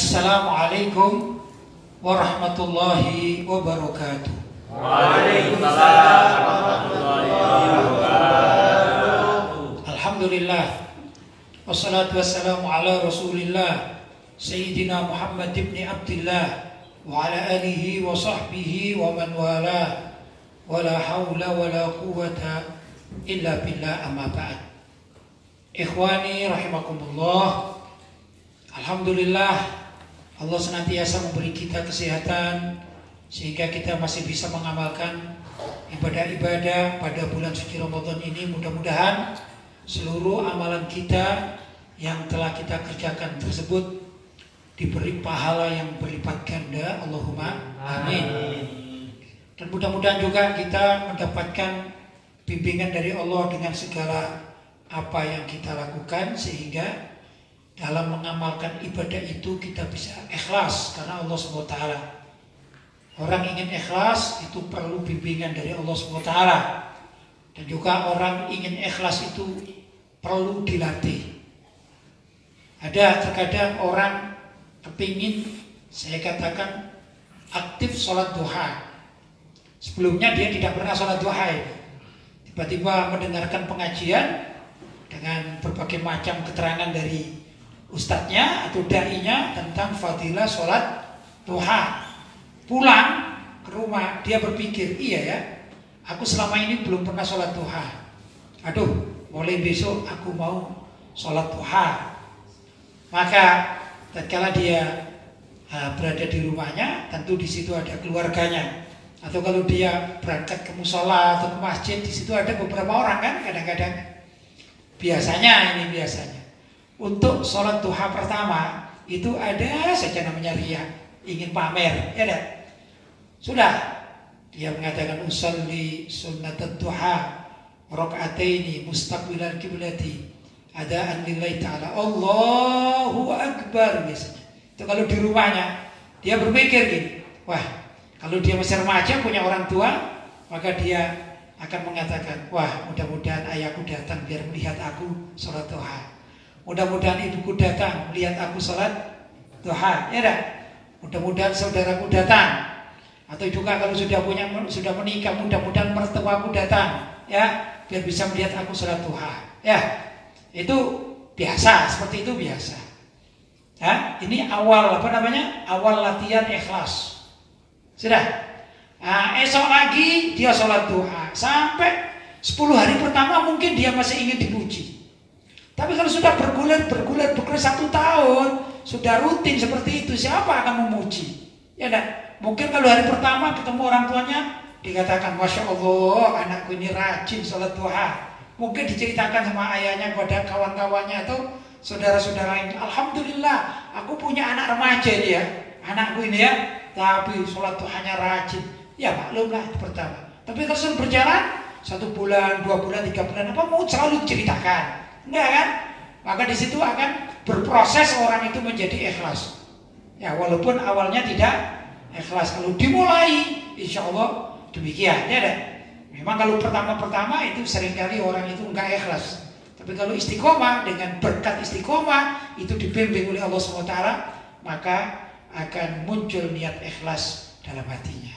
Assalamualaikum warahmatullahi wabarakatuh. Waalaikumsalam warahmatullahi wabarakatuh. Alhamdulillah, wassalatu wassalamu ala rasulillah Sayyidina Muhammad ibn Abdillah wa ala alihi wa sahbihi wa man wala wa la hawla wa la quwwata illa billah, amma ba'd. Ikhwani rahimakumullah, alhamdulillah Allah senantiasa memberi kita kesehatan sehingga kita masih bisa mengamalkan ibadah-ibadah pada bulan suci Ramadan ini. Mudah-mudahan seluruh amalan kita yang telah kita kerjakan tersebut diberi pahala yang berlipat ganda. Allahumma amin. Dan mudah-mudahan juga kita mendapatkan bimbingan dari Allah dengan segala apa yang kita lakukan, sehingga dalam mengamalkan ibadah itu kita bisa ikhlas karena Allah SWT. Orang ingin ikhlas itu perlu bimbingan dari Allah SWT. Dan juga orang ingin ikhlas itu perlu dilatih. Ada terkadang orang kepingin, saya katakan, aktif sholat duha. Sebelumnya dia tidak pernah sholat duha. Tiba-tiba mendengarkan pengajian dengan berbagai macam keterangan dari ustadznya atau da'inya tentang fadilah sholat duha. Pulang ke rumah dia berpikir, iya ya, aku selama ini belum pernah sholat duha. Aduh, mulai besok aku mau sholat duha. Maka tatkala dia berada di rumahnya, tentu di situ ada keluarganya. Atau kalau dia berangkat ke musola atau ke masjid, di situ ada beberapa orang kan, kadang-kadang. Biasanya untuk sholat duha pertama itu ada saja namanya riya, ingin pamer, ya dah. Sudah dia mengatakan usolli sunnatat duha rakaataini mustaqbilal qiblati adaan lillahi ta'ala, Allahu akbar. Biasanya itu kalau di rumahnya dia berpikir gini, wah, kalau dia masih remaja punya orang tua, maka dia akan mengatakan, wah, mudah-mudahan ayahku datang biar melihat aku sholat duha. Mudah-mudahan ibuku datang melihat aku sholat duha, ya dah. Mudah-mudahan saudaraku datang. Atau juga kalau sudah menikah, mudah-mudahan mertuaku datang, ya, biar bisa melihat aku sholat duha. Ya, itu biasa, seperti itu biasa. Ya, ini awal awal latihan ikhlas. Sudah. Nah, esok lagi dia sholat duha sampai 10 hari pertama mungkin dia masih ingin dipuji. Tapi kalau sudah bergulir 1 tahun, sudah rutin seperti itu, siapa akan memuji? Ya dah. Mungkin kalau hari pertama ketemu orang tuanya dikatakan, Masya Allah, anakku ini rajin sholat duha. Mungkin diceritakan sama ayahnya kepada kawan-kawannya atau saudara-saudara lain, Alhamdulillah, aku punya anak remaja ini ya, anakku ini ya, tapi sholat duhanya rajin. Ya maklumlah itu pertama. Tapi kalau sudah berjalan 1 bulan, 2 bulan, 3 bulan, apa mau selalu diceritakan? Enggak kan? Maka di situ akan berproses orang itu menjadi ikhlas. Ya walaupun awalnya tidak ikhlas, kalau dimulai, insya Allah demikian. Ya deh. Memang kalau pertama-pertama itu seringkali orang itu enggak ikhlas. Tapi kalau istiqomah, dengan berkat istiqomah itu dibimbing oleh Allah SWT, maka akan muncul niat ikhlas dalam hatinya.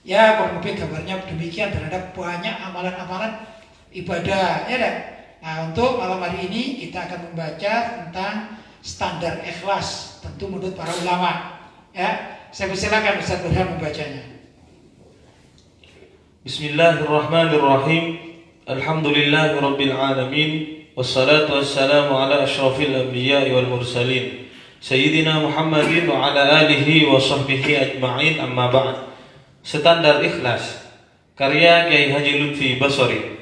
Ya kurang lebih gambarnya demikian terhadap banyak amalan-amalan ibadah, ya dah. Nah, untuk malam hari ini kita akan membaca tentang standar ikhlas, tentu menurut para ulama. Ya, saya persilakan Ustaz Burhan membacanya. Bismillahirrahmanirrahim. Alhamdulillahirabbil alamin. Wassalatu wassalamu ala asyrafil anbiya'i wal mursalin Sayyidina Muhammadin wa ala alihi wa sahbihi ajma'in, amma ba'd. Standar ikhlas, karya Kiai Haji Lutfi Basori.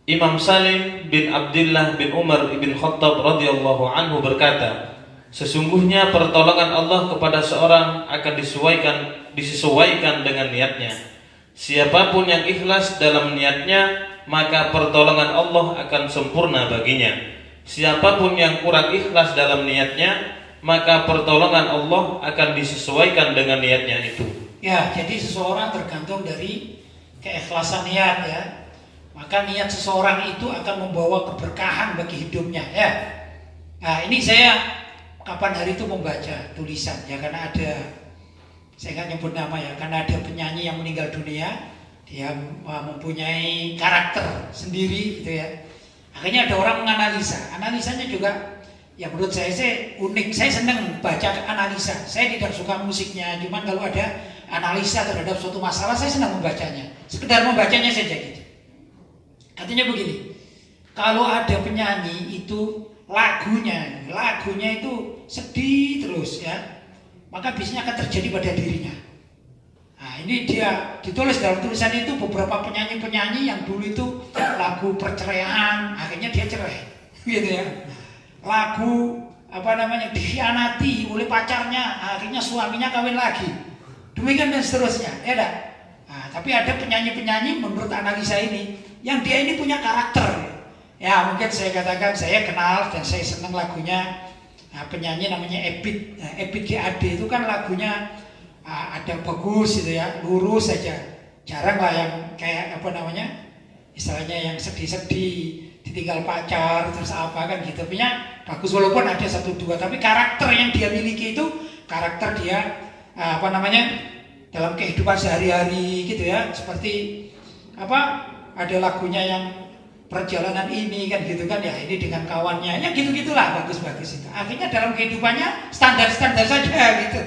Imam Salim bin Abdullah bin Umar ibn Khattab radhiyallahu anhu berkata, sesungguhnya pertolongan Allah kepada seorang akan disesuaikan dengan niatnya. Siapapun yang ikhlas dalam niatnya, maka pertolongan Allah akan sempurna baginya. Siapapun yang kurang ikhlas dalam niatnya, maka pertolongan Allah akan disesuaikan dengan niatnya itu. Ya, jadi seseorang tergantung dari keikhlasan niat, ya. Maka niat seseorang itu akan membawa keberkahan bagi hidupnya, ya. Nah, ini saya kapan hari itu membaca tulisan ya, karena ada, saya nggak nyebut nama ya, karena ada penyanyi yang meninggal dunia, dia mempunyai karakter sendiri gitu ya. Akhirnya ada orang menganalisa, analisanya juga ya menurut saya sih unik. Saya senang baca analisa. Saya tidak suka musiknya, cuman kalau ada analisa terhadap suatu masalah saya senang membacanya. Sekedar membacanya saja gitu. Katanya begini, kalau ada penyanyi itu lagunya itu sedih terus ya, maka biasanya akan terjadi pada dirinya. Nah ini dia ditulis dalam tulisan itu, beberapa penyanyi-penyanyi yang dulu itu lagu perceraian, akhirnya dia cerai, gitu ya. Lagu dikhianati oleh pacarnya, akhirnya suaminya kawin lagi. Demikian dan seterusnya, ya dah. Nah, tapi ada penyanyi-penyanyi menurut analisa ini, yang dia ini punya karakter. Ya mungkin saya katakan, saya kenal dan saya senang lagunya. Nah, penyanyi namanya Ebit. Nah, Ebit GAD itu kan lagunya ada bagus gitu ya, lurus saja. Jarang lah yang kayak istilahnya yang sedih-sedih, ditinggal pacar terus apa kan gitu. Punya bagus walaupun ada 1-2, tapi karakter yang dia miliki itu karakter dia dalam kehidupan sehari-hari gitu ya. Seperti ada lagunya yang perjalanan ini kan gitu kan ya, ini dengan kawannya ya, gitu-gitulah, bagus-bagus itu. Akhirnya dalam kehidupannya standar-standar saja gitu.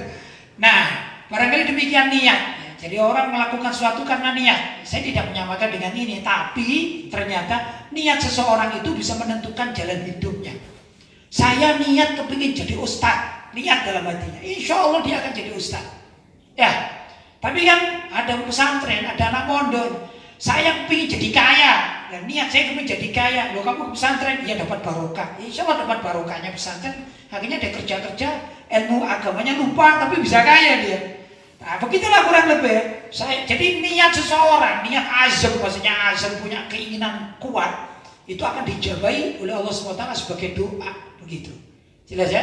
Nah barangkali demikian niat. Jadi orang melakukan sesuatu karena niat. Saya tidak menyamakan dengan ini, tapi ternyata niat seseorang itu bisa menentukan jalan hidupnya. Saya niat kepingin jadi ustadz, niat dalam hatinya, insya Allah dia akan jadi ustadz. Ya, tapi kan ada pesantren, ada anak mondok. Saya kepingin jadi kaya, dan niat saya kepingin jadi kaya. Loh kamu ke pesantren, ya dapat barokah. Insya Allah dapat barokahnya pesantren. Akhirnya dia kerja-kerja, ilmu agamanya lupa, tapi bisa kaya dia. Nah, begitulah kurang lebih. Jadi niat seseorang, niat azam, maksudnya azam punya keinginan kuat, itu akan dijabai oleh Allah SWT sebagai doa, begitu. Jelas ya?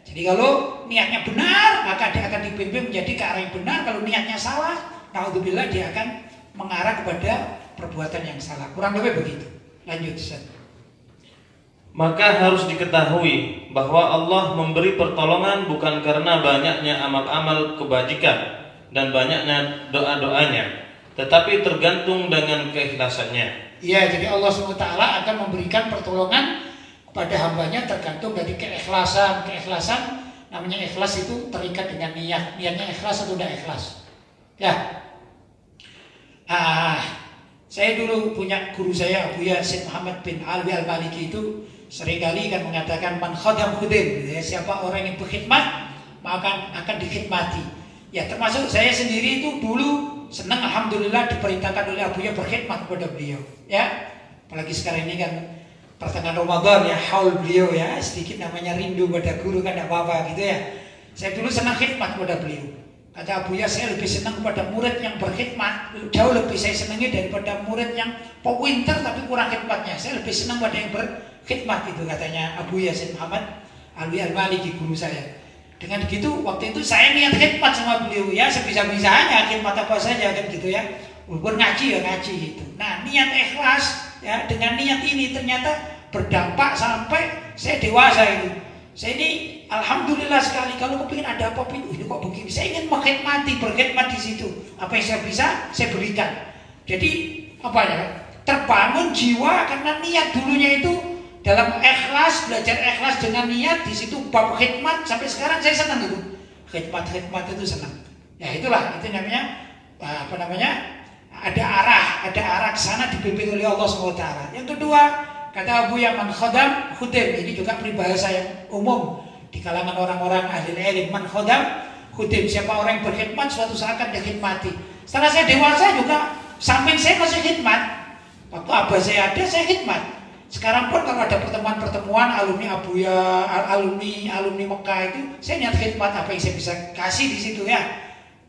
Jadi kalau niatnya benar, maka dia akan dibimbing menjadi ke arah yang benar. Kalau niatnya salah, naudzubillah, dia akan mengarah kepada perbuatan yang salah. Kurang lebih begitu. Lanjut, Ustaz. Maka harus diketahui bahwa Allah memberi pertolongan bukan karena banyaknya amal-amal kebajikan dan banyaknya doa-doanya, tetapi tergantung dengan keikhlasannya. Iya, jadi Allah SWT akan memberikan pertolongan kepada hambanya tergantung dari keikhlasan. Keikhlasan, namanya ikhlas itu terikat dengan niat. Niatnya ikhlas atau tidak ikhlas. Ya. Saya dulu punya guru saya, Abuya Syed Muhammad bin Alwi Al-Maliki, itu seringkali kan mengatakan man khadam khudim, ya, siapa orang yang berkhidmat maka akan dikhidmati. Ya termasuk saya sendiri itu dulu senang, alhamdulillah diperintahkan oleh Abuya berkhidmat kepada beliau. Ya, apalagi sekarang ini kan pertengahan Ramadan ya, haul beliau ya, sedikit namanya rindu pada guru kan, tidak apa-apa gitu ya. Saya dulu senang khidmat kepada beliau. Kata Abuya, saya lebih senang kepada murid yang berkhidmat, jauh lebih saya senangi daripada murid yang pintar tapi kurang khidmatnya. Saya lebih senang pada yang berkhidmat, itu katanya Abuya Syed Muhammad Alwi Al-Maliki, guru saya. Dengan begitu waktu itu saya niat khidmat sama beliau ya, sebisa-bisanya khidmat apa saja kan gitu ya. Ngaji ya ngaji gitu. Nah niat ikhlas ya, dengan niat ini ternyata berdampak sampai saya dewasa itu. Saya ini alhamdulillah sekali, kalau kepingin ada apa-apa ini kok begini, saya ingin mengkhidmati, berkhidmat di situ. Apa yang saya bisa saya berikan. Jadi terbangun jiwa karena niat dulunya itu dalam ikhlas, belajar ikhlas dengan niat, di situ bab khidmat sampai sekarang saya senang itu. Khidmat itu senang. Ya itulah, itu namanya ada arah ke sana dibimbing oleh Allah SWT. Yang kedua, kata Abuya, man khadam khudim, ini juga peribahasa yang umum di kalangan orang-orang ahli ilmu. Man khadam khudim, siapa orang yang berkhidmat suatu saat akan dikhidmati. Setelah saya dewasa juga samping saya masih khidmat. Waktu abah saya ada, saya khidmat. Sekarang pun kalau ada pertemuan-pertemuan alumni Abuya, alumni Mekah itu, saya niat khidmat, apa yang saya bisa kasih di situ ya.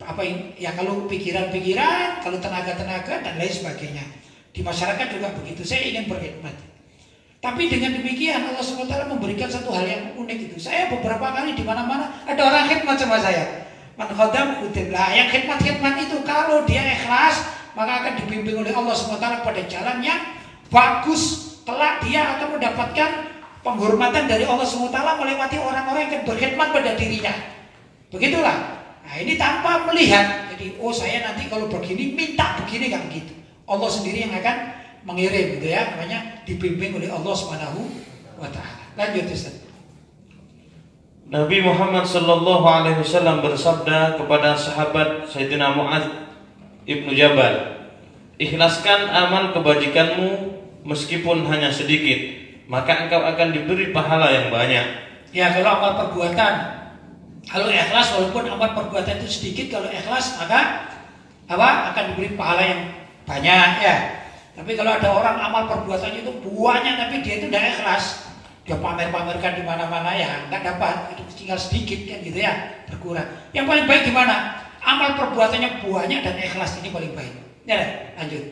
Apa yang ya, kalau pikiran-pikiran, kalau tenaga-tenaga dan lain sebagainya. Di masyarakat juga begitu, saya ingin berkhidmat. Tapi dengan demikian Allah SWT memberikan satu hal yang unik itu. Saya beberapa kali di mana-mana ada orang khidmat sama saya. Man khadam khudim. Lah yang khidmat-khidmat itu kalau dia ikhlas, maka akan dibimbing oleh Allah SWT pada jalan yang bagus. Kelak dia akan mendapatkan penghormatan dari Allah SWT melewati orang-orang yang berkhidmat pada dirinya. Begitulah. Nah ini tanpa melihat. Jadi saya nanti kalau begini minta begini, kan begitu. Allah sendiri yang akan mengirim gitu ya. Namanya dibimbing oleh Allah SWT. Lanjut Ustaz. Nabi Muhammad sallallahu alaihi wasallam bersabda kepada sahabat Sayyidina Mu'adz ibnu Jabal, "Ikhlaskan amal kebajikanmu meskipun hanya sedikit, maka engkau akan diberi pahala yang banyak." Ya, kalau amal perbuatan, kalau ikhlas walaupun amal perbuatan itu sedikit, kalau ikhlas maka akan diberi pahala yang banyak ya. Tapi kalau ada orang amal perbuatannya itu banyak tapi dia itu tidak ikhlas, dia pamer-pamerkan di mana-mana ya nggak dapat, itu tinggal sedikit kan gitu ya, berkurang. Yang paling baik gimana? Amal perbuatannya banyak dan ikhlas, ini paling baik. Ya, lanjut.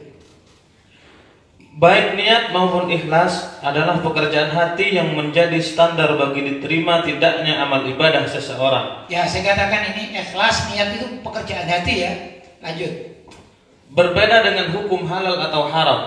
Baik niat maupun ikhlas adalah pekerjaan hati yang menjadi standar bagi diterima tidaknya amal ibadah seseorang. Ya, saya katakan ini ikhlas, niat itu pekerjaan hati ya. Lanjut. Berbeda dengan hukum halal atau haram,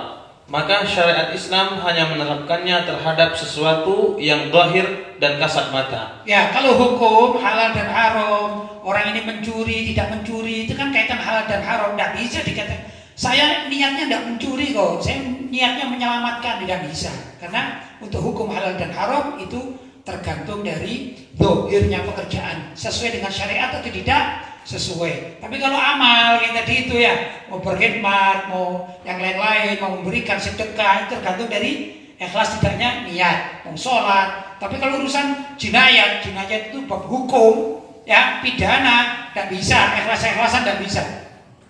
maka syariat Islam hanya menerapkannya terhadap sesuatu yang zahir dan kasat mata. Ya, kalau hukum halal dan haram, orang ini mencuri, tidak mencuri, itu kan kaitan halal dan haram. Tidak bisa dikatakan saya niatnya tidak mencuri kok, saya niatnya menyelamatkan, tidak bisa. Karena untuk hukum halal dan haram itu tergantung dari zahirnya pekerjaan, sesuai dengan syariat atau tidak sesuai. Tapi kalau amal yang tadi itu ya, mau berkhidmat, mau yang lain-lain, mau memberikan sedekah, itu tergantung dari ikhlas tidaknya niat, mau sholat. Tapi kalau urusan jinayat itu bab hukum ya, pidana, tidak bisa, ikhlas-ikhlasan tidak bisa.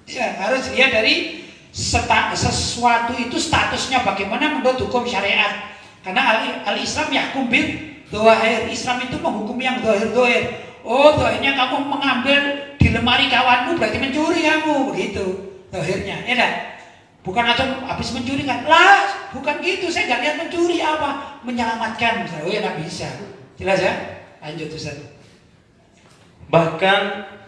Ya, harus lihat dari sesuatu itu statusnya bagaimana menurut hukum syariat. Karena al-Islam yahkum bil dhahir. Islam itu menghukum yang dhahir-dhahir. Oh, dhahirnya kamu mengambil di lemari kawanmu berarti mencuri kamu, begitu dhahirnya. Ya dah. Bukan atau habis mencuri kan? Lah, bukan gitu. Saya nggak lihat mencuri apa, menyelamatkan. Oh ya nggak bisa. Jelas ya? Lanjut Ustaz. Bahkan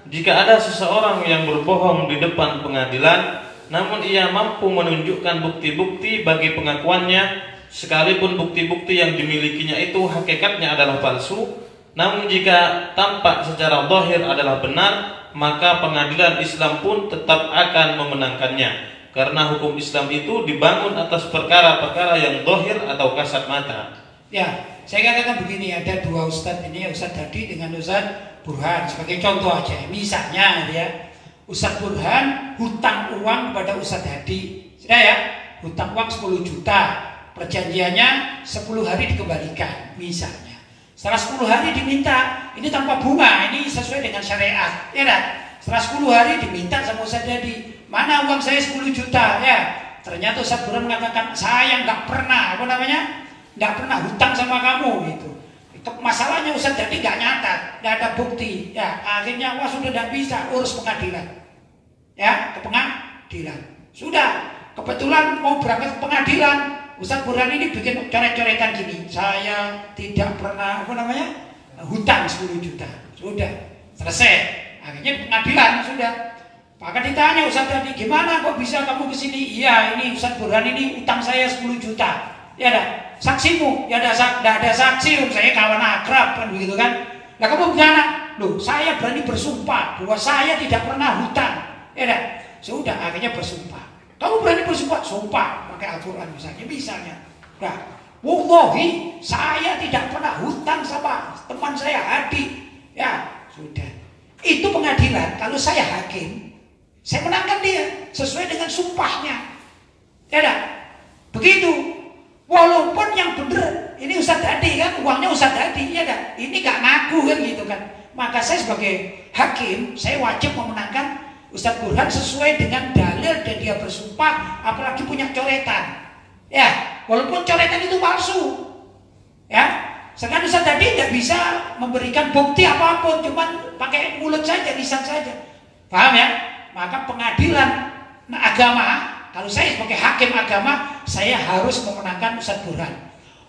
jika ada seseorang yang berbohong di depan pengadilan, namun ia mampu menunjukkan bukti-bukti bagi pengakuannya, sekalipun bukti-bukti yang dimilikinya itu hakikatnya adalah palsu, namun jika tampak secara zahir adalah benar, maka pengadilan Islam pun tetap akan memenangkannya, karena hukum Islam itu dibangun atas perkara-perkara yang zahir atau kasat mata. Ya, saya katakan begini, ada dua ustadz ini, Ustadz Hadi dengan Ustadz Burhan sebagai contoh aja. Misalnya ya, Ustadz Burhan hutang uang kepada Ustadz Hadi, sudah ya, hutang uang 10 juta, perjanjiannya 10 hari dikembalikan misalnya. Setelah 10 hari diminta, ini tanpa bunga, ini sesuai dengan syariat, ya dah. Setelah 10 hari diminta sama Ustadz Hadi, mana uang saya 10 juta ya. Ternyata Ustadz Burhan mengatakan, saya nggak pernah, nggak pernah hutang sama kamu gitu. Masalahnya Ustadz Hadi nggak nyatat, nggak ada bukti. Ya, akhirnya sudah tidak bisa, urus pengadilan. Ya, ke pengadilan. Sudah, kebetulan mau berangkat ke pengadilan, Ustadz Burhan ini bikin coret-coretan gini. Saya tidak pernah hutang 10 juta. Sudah, selesai. Akhirnya pengadilan sudah. Maka ditanya Ustadz Hadi, gimana kok bisa kamu kesini? Iya, ini Ustadz Burhan ini utang saya 10 juta. Ya dah. Saksimu, ya tidak ada saksi, saya kawan akrab kan begitu kan. Nah kamu gimana? Loh, saya berani bersumpah bahwa saya tidak pernah hutang. Ya dah, sudah akhirnya bersumpah. Kamu berani bersumpah? Sumpah pakai Al-Quran misalnya. Nah, wallahi saya tidak pernah hutang sama teman saya Hadi. Ya, sudah. Itu pengadilan. Kalau saya hakim, saya menangkan dia sesuai dengan sumpahnya. Ya dah, begitu. Walaupun yang bener ini Ustadz Hadi kan, uangnya Ustadz Hadi, ya kan? Ini gak ngaku kan gitu kan. Maka saya sebagai hakim, saya wajib memenangkan Ustadz Burhan sesuai dengan dalil dan dia bersumpah, apalagi punya coretan. Ya, walaupun coretan itu palsu. Ya, sekarang Ustadz Hadi tidak bisa memberikan bukti apapun, cuman pakai mulut saja, lisan saja. Paham ya? Maka pengadilan agama, kalau saya sebagai hakim agama, saya harus memenangkan Ustadz Burhan.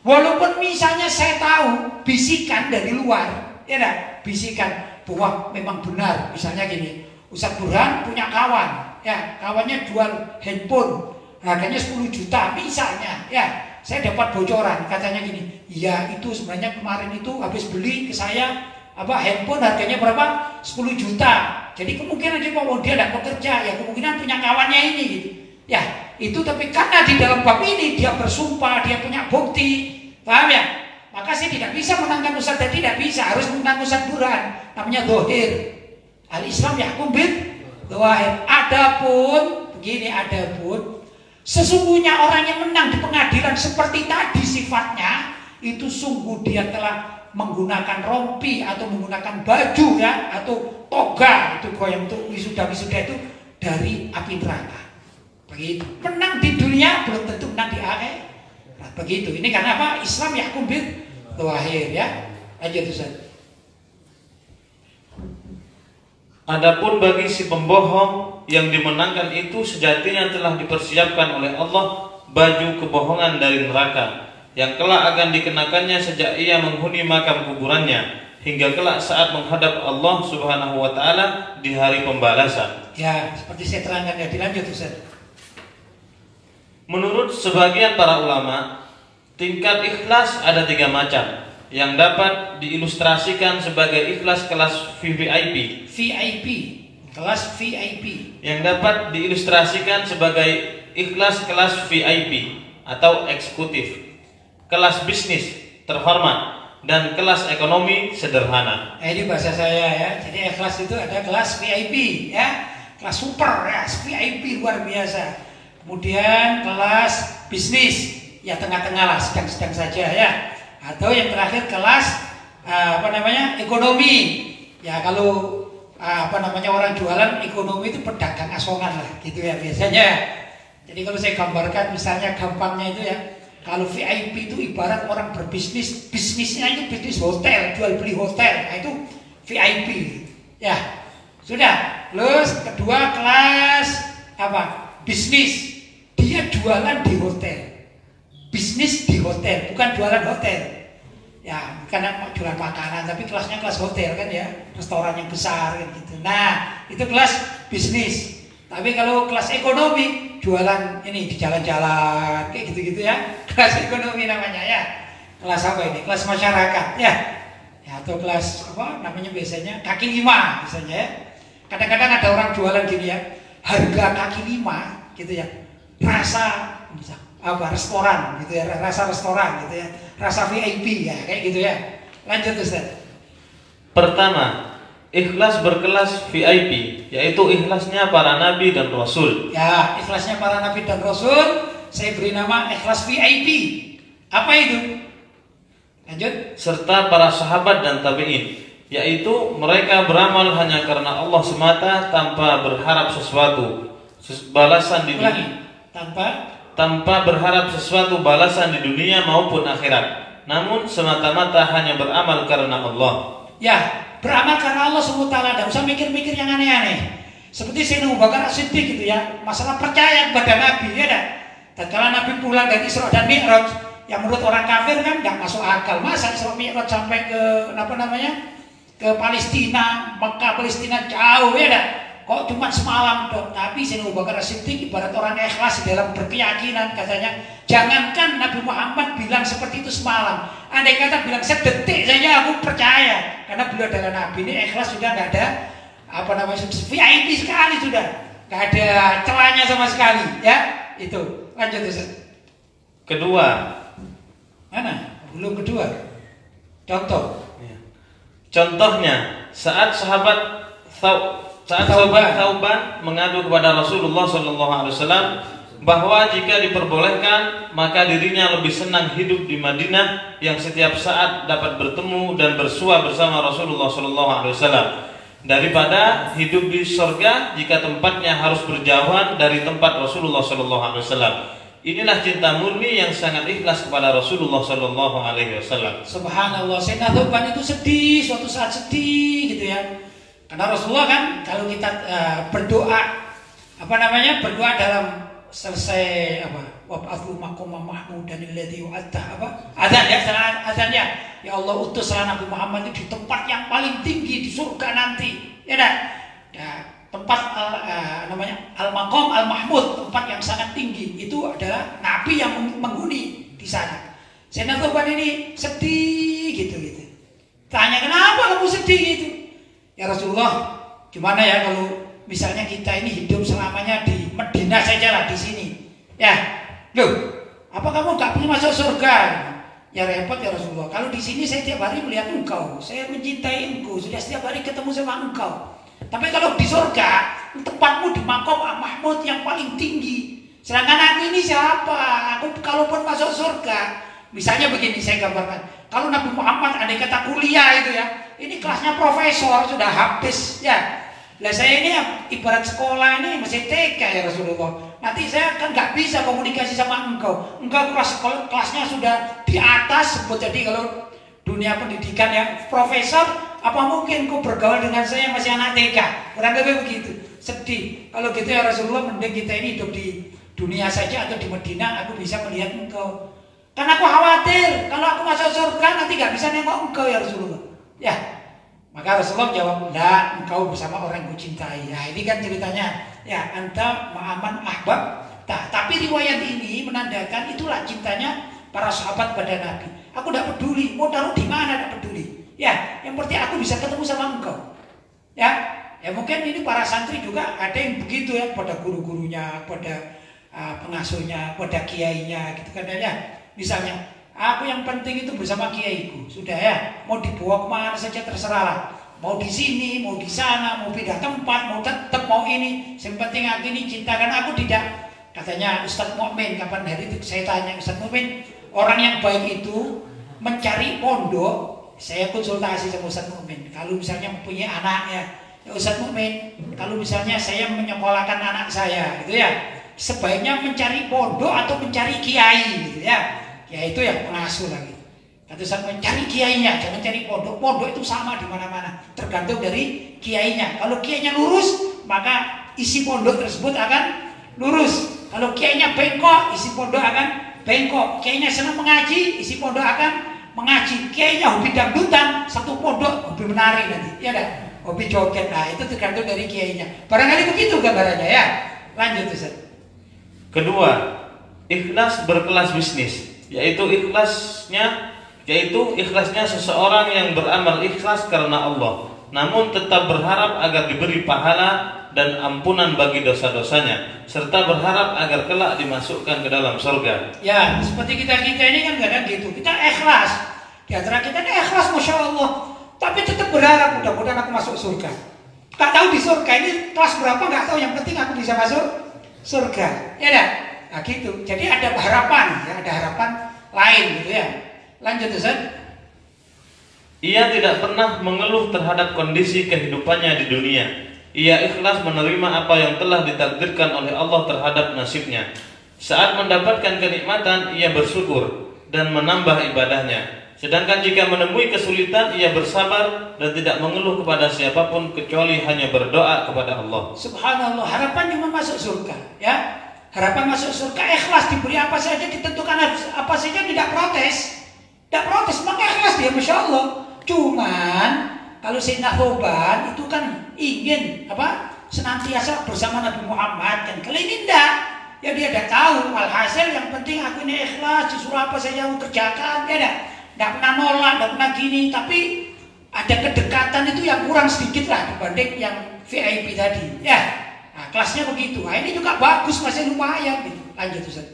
Walaupun misalnya saya tahu bisikan dari luar, ya dah, bisikan bahwa memang benar. Misalnya gini, Ustadz Burhan punya kawan, ya kawannya jual handphone, harganya 10 juta misalnya, ya saya dapat bocoran katanya gini, ya itu sebenarnya kemarin itu habis beli ke saya handphone harganya berapa? 10 juta. Jadi kemungkinan dia tidak bekerja, ya kemungkinan punya kawannya ini gitu. Ya, itu tapi karena di dalam bab ini dia bersumpah, dia punya bukti, paham ya? Maka saya tidak bisa menangkan Ustaz, tidak bisa, harus menangkan Ustaz Burhan, namanya dohir. Al-Islam yahkum bil dohir. Adapun sesungguhnya orang yang menang di pengadilan seperti tadi sifatnya, itu sungguh dia telah menggunakan rompi atau menggunakan baju ya, atau toga, itu goyang untuk wisuda-wisuda itu dari api neraka. Begitu. Menang di dunia belum tentu menang di akhirat. Begitu. Ini karena apa? Islam yahkum bil dohir ya. Lanjut Ustaz. Adapun bagi si pembohong yang dimenangkan itu sejatinya telah dipersiapkan oleh Allah baju kebohongan dari neraka yang kelak akan dikenakannya sejak ia menghuni makam kuburannya hingga kelak saat menghadap Allah Subhanahu wa taala di hari pembalasan. Ya, seperti saya terangkan ya, dilanjut Ustaz. Menurut sebagian para ulama, tingkat ikhlas ada 3 macam yang dapat diilustrasikan sebagai ikhlas kelas VIP. Kelas VIP. Yang dapat diilustrasikan sebagai ikhlas kelas VIP atau eksekutif, kelas bisnis terhormat, dan kelas ekonomi sederhana. Ini bahasa saya ya. Jadi ikhlas itu ada kelas VIP ya, kelas super ya, VIP luar biasa. Kemudian kelas bisnis ya tengah-tengah lah, sedang-sedang saja ya. Atau yang terakhir kelas ekonomi. Ya kalau orang jualan ekonomi itu pedagang asongan lah gitu ya biasanya. Jadi kalau saya gambarkan misalnya gampangnya itu ya, kalau VIP itu ibarat orang berbisnis, bisnisnya itu bisnis hotel, jual beli hotel, nah itu VIP. Ya, sudah. Terus kedua kelas bisnis, dia jualan di hotel, bisnis di hotel, bukan jualan hotel. Ya, bukan jualan makanan, tapi kelasnya kelas hotel kan ya, restoran yang besar kan gitu. Nah, itu kelas bisnis. Tapi kalau kelas ekonomi, jualan ini di jalan-jalan kayak gitu-gitu ya, kelas ekonomi namanya ya. Kelas apa ini? Kelas masyarakat ya. Ya atau kelas biasanya kaki 5 misalnya ya. Kadang-kadang ada orang jualan gini ya, harga kaki 5 gitu ya. Rasa restoran gitu ya, rasa restoran gitu ya, rasa VIP ya, kayak gitu ya. Lanjut Ustaz. Pertama, ikhlas berkelas VIP, yaitu ikhlasnya para nabi dan rasul. Ya, ikhlasnya para nabi dan rasul saya beri nama ikhlas VIP. Apa itu? Lanjut. Serta para sahabat dan tabi'in, yaitu mereka beramal hanya karena Allah semata tanpa berharap sesuatu balasan di dunia. Tanpa berharap sesuatu balasan di dunia maupun akhirat, namun semata-mata hanya beramal karena Allah. Ya, beramal karena Allah SWT, tidak usah mikir-mikir yang aneh-aneh. Seperti Sayyidina Abu Bakar As-Siddiq gitu ya, masalah percaya kepada Nabi ya dah. Dan kalau Nabi pulang dari Isra dan Mi'raj, yang menurut orang kafir kan nggak masuk akal. Masa Isra Mi'raj sampai ke ke Palestina, Mekah Palestina jauh ya dah. Kok cuma semalam dong? Tapi Sayyidina Abu Bakar As-Siddiq ibarat orang ikhlas dalam berkeyakinan, katanya jangankan Nabi Muhammad bilang seperti itu semalam, andai kata bilang sedetik saja aku percaya, karena beliau adalah Nabi. Ini ikhlas sudah nggak ada VIP sekali, sudah nggak ada celahnya sama sekali ya. Itu lanjut Ustaz. Kedua, mana? Belum kedua. Contohnya saat sahabat Thauban mengadu kepada Rasulullah SAW bahwa jika diperbolehkan maka dirinya lebih senang hidup di Madinah yang setiap saat dapat bertemu dan bersua bersama Rasulullah SAW daripada hidup di surga jika tempatnya harus berjauhan dari tempat Rasulullah SAW. Inilah cinta murni yang sangat ikhlas kepada Rasulullah SAW. Subhanallah, Sayyidina Thauban itu sedih, suatu saat sedih gitu ya. Karena Rasulullah kan kalau kita berdoa berdoa dalam selesai wab'athu maqama mahmudan alladzi wa'adta azan ya Allah utuslah Nabi Muhammad itu di tempat yang paling tinggi di surga nanti ya dah. Ya, tempat al-maqam al-mahmud, tempat yang sangat tinggi itu adalah Nabi yang menghuni di di sana. Sayyidina Thauban ini sedih gitu. Tanya, kenapa kamu sedih gitu? Ya Rasulullah, gimana ya kalau misalnya kita ini hidup selamanya di Madinah saja lah di sini. Ya, loh, apa kamu gak pengen masuk surga? Ya repot ya Rasulullah. Kalau di sini saya tiap hari melihat engkau, saya mencintai engkau, sudah setiap hari ketemu sama engkau. Tapi kalau di surga, tempatmu di maqam Mahmud yang paling tinggi. Sedangkan aku ini siapa? Aku kalaupun masuk surga, misalnya begini saya gambarkan. Kalau Nabi Muhammad andai kata kuliah itu ya, ini kelasnya profesor sudah habis ya. Lah saya ini ibarat sekolah ini masih TK ya Rasulullah. Nanti saya kan nggak bisa komunikasi sama engkau. Engkau kelasnya sudah di atas sebut, jadi kalau dunia pendidikan yang profesor, apa mungkin kau bergaul dengan saya yang masih anak TK? Kurang lebih begitu. Sedih. Kalau gitu ya Rasulullah, mending kita ini hidup di dunia saja atau di Madinah, aku bisa melihat engkau. Karena aku khawatir kalau aku masuk surga nanti nggak bisa nengok engkau ya Rasulullah. Ya. Maka Rasulullah jawab, enggak, engkau bersama orang yang kucintai. Ya ini kan ceritanya. Ya, anta ma'aman ahbab. Tapi riwayat ini menandakan itulah cintanya para sahabat pada Nabi. Aku tidak peduli, mau taruh di mana tidak peduli. Ya, yang penting aku bisa ketemu sama engkau. Ya mungkin ini para santri juga ada yang begitu ya, pada guru-gurunya, pada pengasuhnya, pada kiainya, gitu kan ya. Misalnya, aku yang penting itu bersama kiaiku, sudah ya. Mau dibawa kemana saja terserah lah. Mau di sini, mau di sana, mau pindah tempat, mau tetap mau ini. Yang penting aku ini cintakan aku tidak. Katanya Ustadz Mukmin, kapan hari itu saya tanya Ustadz Mukmin, orang yang baik itu mencari pondok. Saya konsultasi sama Ustadz Mukmin. Kalau misalnya mempunyai anak ya Ustadz Mukmin, kalau misalnya saya menyekolahkan anak saya, gitu ya, sebaiknya mencari pondok atau mencari kiai, gitu ya. Ya itu yang pengasuh lagi. Kata Ustaz, mencari kiainya, jangan cari pondok. Pondok itu sama di mana-mana, tergantung dari kiainya. Kalau kiainya lurus, maka isi pondok tersebut akan lurus. Kalau kiainya bengkok, isi pondok akan bengkok. Kiainya senang mengaji, isi pondok akan mengaji. Kiainya hobi dangdutan, satu pondok hobi menari nanti, ya kan? Hobi joget. Nah, itu tergantung dari kiainya. Barangkali begitu gambarannya ya. Lanjut Ustaz. Kedua, ikhlas berkelas bisnis, yaitu ikhlasnya seseorang yang beramal ikhlas karena Allah, namun tetap berharap agar diberi pahala dan ampunan bagi dosa-dosanya, serta berharap agar kelak dimasukkan ke dalam surga. Ya, seperti kita ini kan kadang gitu. Kita ikhlas. Di antara kita ini ikhlas, masya Allah, tapi tetap berharap mudah-mudahan aku masuk surga. Gak tahu di surga ini kelas berapa, gak tahu. Yang penting aku bisa masuk surga. Ya dah. Nah gitu. Jadi ada harapan, ya, ada harapan lain gitu ya. Lanjut Ustaz. Ia tidak pernah mengeluh terhadap kondisi kehidupannya di dunia. Ia ikhlas menerima apa yang telah ditakdirkan oleh Allah terhadap nasibnya. Saat mendapatkan kenikmatan, ia bersyukur dan menambah ibadahnya. Sedangkan jika menemui kesulitan, ia bersabar dan tidak mengeluh kepada siapapun kecuali hanya berdoa kepada Allah. Subhanallah, harapan cuma masuk surga, ya. Harapan masuk surga, ikhlas, diberi apa saja, ditentukan apa saja, tidak protes. Tidak protes, maka ikhlas dia, masya Allah. Cuman kalau Sayyidina Thauban itu kan ingin senantiasa bersama Nabi Muhammad, kan kali ini tidak. Ya dia tidak tahu, alhasil yang penting aku ini ikhlas, disuruh apa saja aku kerjakan, ya tidak. Tidak pernah nolak, tidak pernah gini, tapi ada kedekatan itu yang kurang sedikit lah dibanding yang VIP tadi, ya. Nah, kelasnya begitu. Nah, ini juga bagus, masih lumayan gitu. Lanjut Ustaz.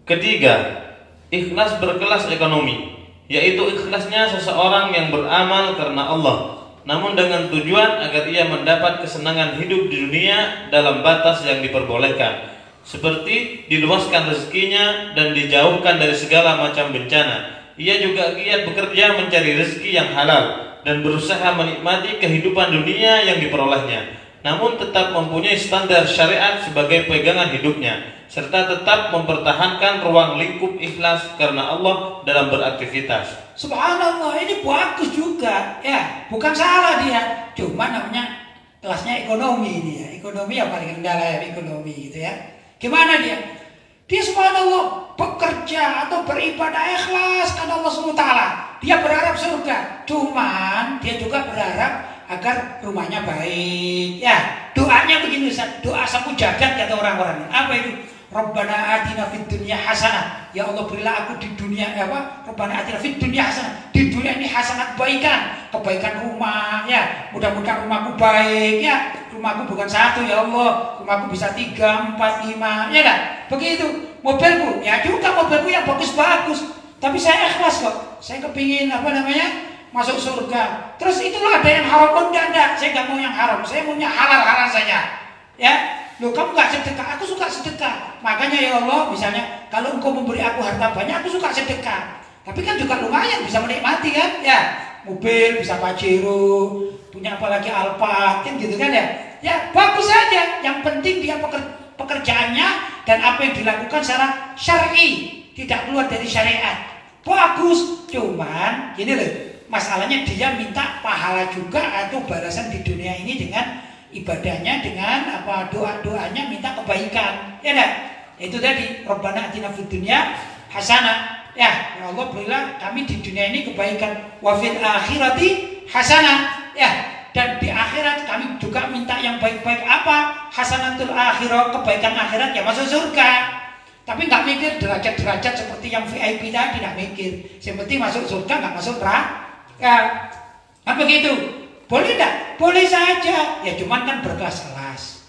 Ketiga, ikhlas berkelas ekonomi, yaitu ikhlasnya seseorang yang beramal karena Allah, namun dengan tujuan agar ia mendapat kesenangan hidup di dunia dalam batas yang diperbolehkan, seperti diluaskan rezekinya dan dijauhkan dari segala macam bencana. Ia juga giat bekerja mencari rezeki yang halal dan berusaha menikmati kehidupan dunia yang diperolehnya, namun tetap mempunyai standar syariat sebagai pegangan hidupnya, serta tetap mempertahankan ruang lingkup ikhlas karena Allah dalam beraktivitas. Subhanallah, ini bagus juga, ya, bukan salah dia, cuma namanya kelasnya ekonomi ini ya, ekonomi yang paling rendah lah ya, ekonomi gitu ya. Gimana dia? Dia subhanallah bekerja atau beribadah ikhlas karena Allah SWT. Dia berharap surga, cuman dia juga berharap agar rumahnya baik. Ya, doanya begini Ustaz, doa sapu jagat kata orang-orang. Apa itu? Rabbana atina fid dunya hasanah. Ya Allah berilah aku di dunia Rabbana atina fid dunya hasanah. Di dunia ini hasanah kebaikan rumah ya. Mudah-mudahan rumahku baik ya. Rumahku bukan satu ya Allah. Rumahku bisa 3, 4, 5 ya kan? Begitu. Mobilku ya juga mobilku yang bagus-bagus. Tapi saya ikhlas kok. Saya kepingin masuk surga. Terus itulah ada yang haram pun enggak. Saya enggak mau yang haram. Saya maunya halal-halal saja. Ya. Loh kamu enggak sedekah, aku suka sedekah. Makanya ya Allah, misalnya kalau engkau memberi aku harta banyak, aku suka sedekah. Tapi kan juga lumayan bisa menikmati kan? Ya. Mobil bisa Pajero, punya apalagi Alphard kan gitu kan ya. Ya, bagus saja. Yang penting dia pekerjaannya dan apa yang dilakukan secara syar'i, tidak keluar dari syariat. Bagus, cuman gini loh. Masalahnya dia minta pahala juga atau balasan di dunia ini dengan ibadahnya, dengan doa-doanya minta kebaikan. Ya enggak? Itu tadi Rabbana atina fid dunya hasanah. Ya Allah berilah kami di dunia ini kebaikan. Wa fil akhirati hasanah. Ya, dan di akhirat kami juga minta yang baik-baik apa? Hasanatul akhirah, kebaikan akhirat ya masuk surga. Tapi nggak mikir derajat-derajat seperti yang VIP tadi, nggak mikir. Yang penting masuk surga, nggak masuk neraka. Apa gitu? Boleh nggak? Boleh saja. Ya cuman kan berkelas-kelas.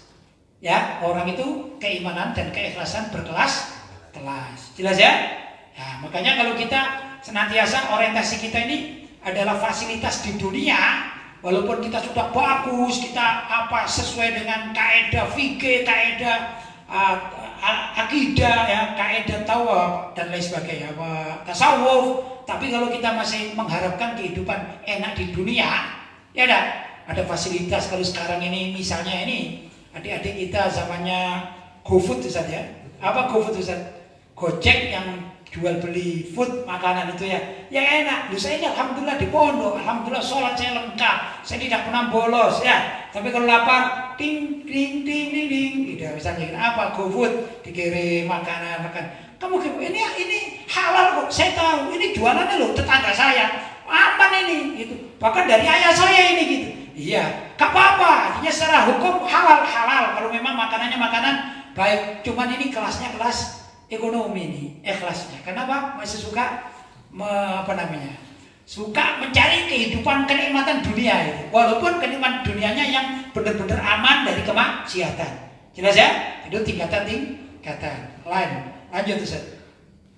Ya orang itu keimanan dan keikhlasan berkelas-kelas. Jelas ya? Ya makanya kalau kita senantiasa orientasi kita ini adalah fasilitas di dunia. Walaupun kita sudah bagus, kita sesuai dengan kaidah fikih, kaidah akidah ya, kaidah tawaf dan lain sebagainya, tasawuf. Tapi kalau kita masih mengharapkan kehidupan enak di dunia, ya ada fasilitas. Kalau sekarang ini misalnya ini adik-adik kita zamannya GoFood Ustaz ya. Apa GoFood Ustaz? Gojek yang jual beli food makanan itu ya, yang enak. Saya ini alhamdulillah di pondok, alhamdulillah sholat saya lengkap, saya tidak pernah bolos ya. Tapi kalau lapar, ding ding ding ding ding, tidak misalnya apa GoFood dikirim makanan. Kamu ini halal kok, saya tahu. Ini jualannya loh tetangga saya, aman ini gitu. Bahkan dari ayah saya ini gitu. Iya, gak apa-apa. Artinya secara hukum halal. Kalau memang makanannya makanan baik. Cuman ini kelasnya kelas ekonomi ini, ikhlasnya. Kenapa? Masih suka suka mencari kehidupan kenikmatan dunia itu. Walaupun kenikmatan dunianya yang benar-benar aman dari kemaksiatan. Jelas ya? Itu tingkatan lain. Lanjut Ustaz.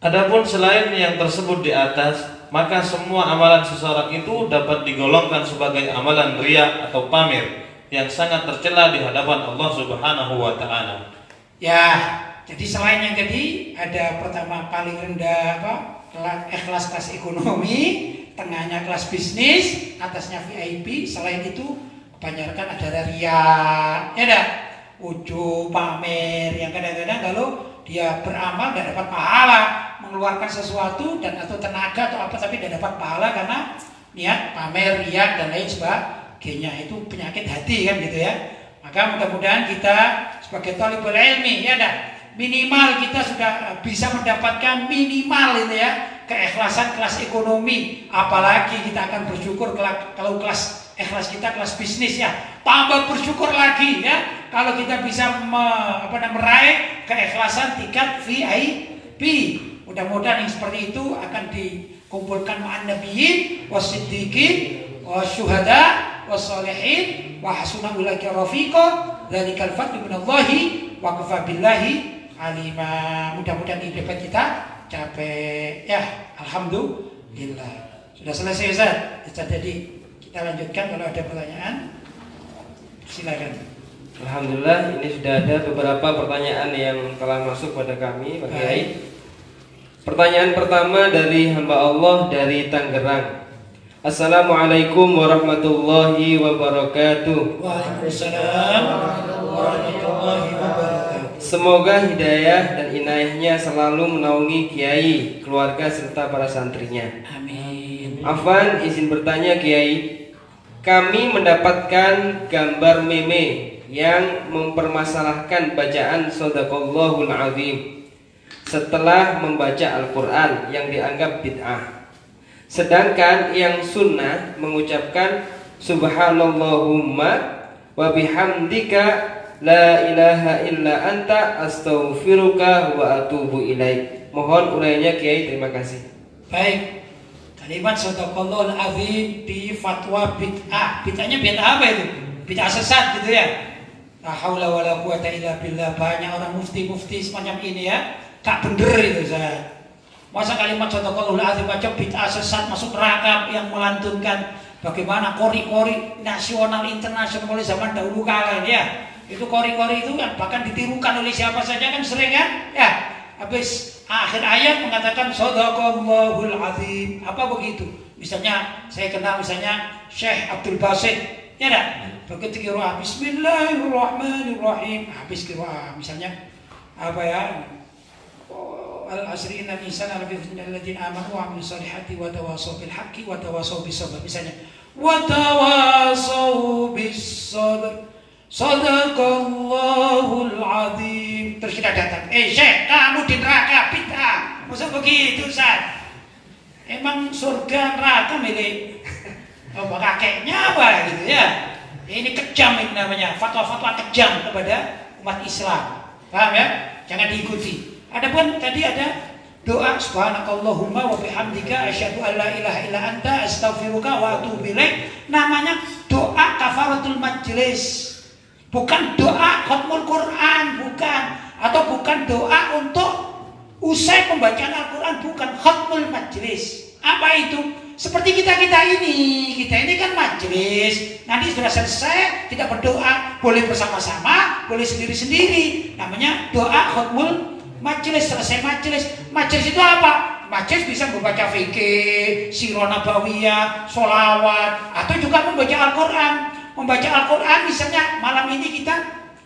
Adapun selain yang tersebut di atas, maka semua amalan seseorang itu dapat digolongkan sebagai amalan riya atau pamer yang sangat tercela di hadapan Allah Subhanahu wa taala. Ya, jadi selain yang tadi ada pertama paling rendah ikhlas kelas ekonomi, tengahnya kelas bisnis, atasnya VIP. Selain itu kebanyakan ada riya, ya dah, ujub, pamer yang kadang-kadang kalau dia beramal tidak dapat pahala, mengeluarkan sesuatu dan atau tenaga atau apa tapi tidak dapat pahala karena niat pamer, riya dan lain sebagainya. Itu penyakit hati kan gitu ya. Maka mudah-mudahan kita sebagai thalibul ilmi ya dah, minimal kita sudah bisa mendapatkan minimal itu ya keikhlasan kelas ekonomi. Apalagi kita akan bersyukur kalau kelas ikhlas kita kelas bisnis ya, tambah bersyukur lagi ya kalau kita bisa meraih keikhlasan tingkat VIP. Mudah-mudahan yang seperti itu akan dikumpulkan ma'an nabiyyin wasiddiqin wasyuhada wassalihin wa hasuna ulaika rafiqa dzalikal fadlu minallahi wa kafa billahi alima. Mudah-mudahan hidup kita capek ya. Alhamdulillah. Sudah selesai Ustaz. Jadi kita lanjutkan kalau ada pertanyaan. Silakan. Alhamdulillah, ini sudah ada beberapa pertanyaan yang telah masuk pada kami Pak Kiai. Pertanyaan pertama dari hamba Allah dari Tangerang. Assalamualaikum warahmatullahi wabarakatuh. Waalaikumsalam warahmatullahi wabarakatuh. Semoga hidayah dan inayahnya selalu menaungi Kiai, keluarga serta para santrinya. Amin. Afwan, izin bertanya Kiai. Kami mendapatkan gambar meme yang mempermasalahkan bacaan Shadaqallahul Azim setelah membaca Al-Quran yang dianggap bid'ah. Sedangkan yang sunnah mengucapkan Subhanallahumma wa bihamdika La ilaha illa anta astaghfiruka wa atubu ilaik. Mohon uraiannya Kiai, terima kasih. Baik. Kalimat Shadaqallahul Azim di fatwa bid'ah. Bid'ahnya bid'ah apa itu? Bid'ah sesat gitu ya. La haula wala quwata illa billah. Banyak orang mufti-mufti semacam ini ya. Gak bener itu saya. Masa kalimat Shadaqallahul Azim aja bid'ah sesat masuk neraka yang melantunkan bagaimana kori-kori nasional internasional mulai zaman dahulu kala ya. Itu kori-kori itu kan bahkan ditirukan oleh siapa saja kan sering kan? Ya. Habis akhir ayat mengatakan Shadaqallahul Azim. Apa begitu? Misalnya saya kenal misalnya Syekh Abdul Basit, ya enggak? Begitu qiraah Bismillahirrahmanirrahim. Habis qiraah misalnya apa ya? Al-asri innal insana lafi khusrin alladziina aamanu wa 'amilus shalihati wa tawassaw bil haqqi wa tawassaw bis sabr. Misalnya wa tawassaw bis sabr. Shadaqallahul Azim. Terus kita datang, Syekh, kamu di neraka bid'ah. Masa begitu, Ustaz? Emang surga neraka milik kakeknya apa gitu ya? Ini kejam ini namanya, fatwa-fatwa kejam kepada umat Islam. Paham ya? Jangan diikuti. Adapun tadi ada doa subhanakallahumma wa bihamdika asyhadu an la ilaha illa anta astaghfiruka wa atubu ilaik. Namanya doa kafaratul majlis. Bukan doa khatmul Quran, bukan. Atau bukan doa untuk usai pembacaan Al-Quran, bukan khatmul majlis. Apa itu? Seperti kita ini kan majlis. Nanti sudah selesai, kita berdoa. Boleh bersama-sama, boleh sendiri-sendiri. Namanya doa khatmul majlis. Selesai majlis. Majlis itu apa? Majlis bisa membaca fikih, sirah nabawiyah, sholawat, atau juga membaca Al-Quran. Membaca Al-Quran misalnya malam ini kita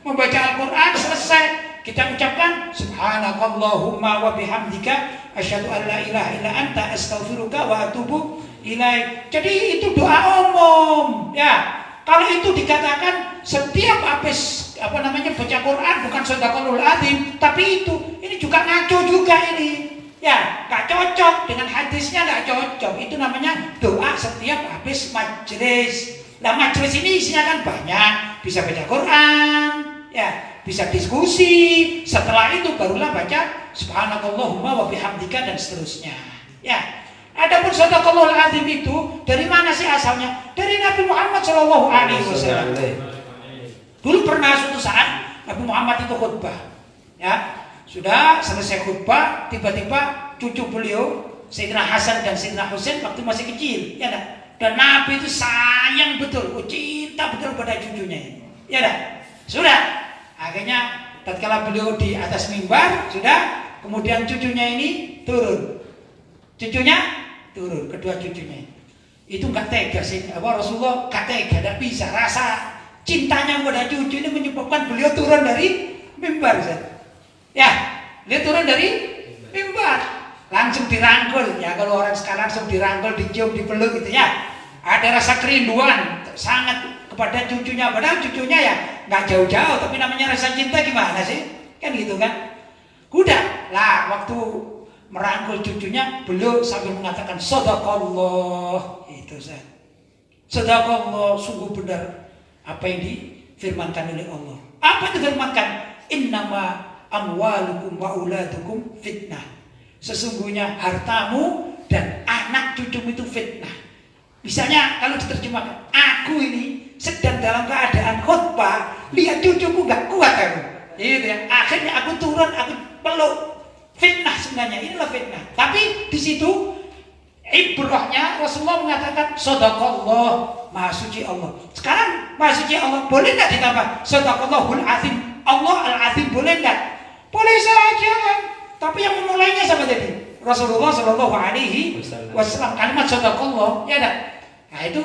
membaca Al-Quran selesai kita ucapkan subhanakallahumma wa bihamdika asyhadu an la ilaha illa anta astaghfiruka wa atubu ilaik. Jadi itu doa umum ya. Kalau itu dikatakan setiap habis baca Quran bukan Shadaqallahul Azim, tapi ini juga ngaco juga ini. Ya, gak cocok dengan hadisnya, gak cocok. Itu namanya doa setiap habis majlis. Nah majelis ini isinya kan banyak, bisa baca Quran, ya, bisa diskusi. Setelah itu barulah baca subhanakallahumma wa bihamdika dan seterusnya. Ya. Adapun Shadaqallahul Azim itu dari mana sih asalnya? Dari Nabi Muhammad SAW. Dulu pernah suatu saat Nabi Muhammad itu khutbah, ya, sudah selesai khutbah, tiba-tiba cucu beliau Sayyidina Hasan dan Sayyidina Husain waktu masih kecil, ya dah. Dan Nabi itu sayang betul, cinta betul pada cucunya. Ya dah. Sudah. Akhirnya tatkala beliau di atas mimbar, sudah, kemudian cucunya ini turun. Cucunya turun, kedua cucunya. Itu enggak tega sih. Rasulullah enggak tega, enggak bisa. Rasa cintanya pada cucu ini menyebabkan beliau turun dari mimbar. Ya, beliau turun dari mimbar. Langsung dirangkul ya, kalau orang sekarang langsung dirangkul, dicium, dipeluk gitu ya. Ada rasa kerinduan sangat kepada cucunya, padahal cucunya ya nggak jauh-jauh, tapi namanya rasa cinta gimana sih? Kan gitu kan? Udah lah, waktu merangkul cucunya beliau sambil mengatakan Shadaqallah, itu saya. Shadaqallah, sungguh benar apa yang difirmankan oleh Allah. Apa itu difirmankan? Innama amwalukum wa auladukum fitnah. Sesungguhnya hartamu dan anak cucumu itu fitnah. Misalnya kalau diterjemahkan, aku ini sedang dalam keadaan khutbah, lihat cucuku nggak kuat aku. Gitu ya. Akhirnya aku turun, aku peluk. Fitnah sebenarnya, inilah fitnah. Tapi di situ ibrahnya Rasulullah mengatakan Shadaqallah, Maha Suci Allah. Sekarang Maha Suci Allah boleh nggak ditambah Shadaqallahul Azim? Allah Al-Azim boleh nggak? Boleh saja kan. Tapi yang memulainya siapa tadi? Rasulullah Shallallahu Alaihi Wasallam. Kalimat Shadaqallah, ya dah. Nah itu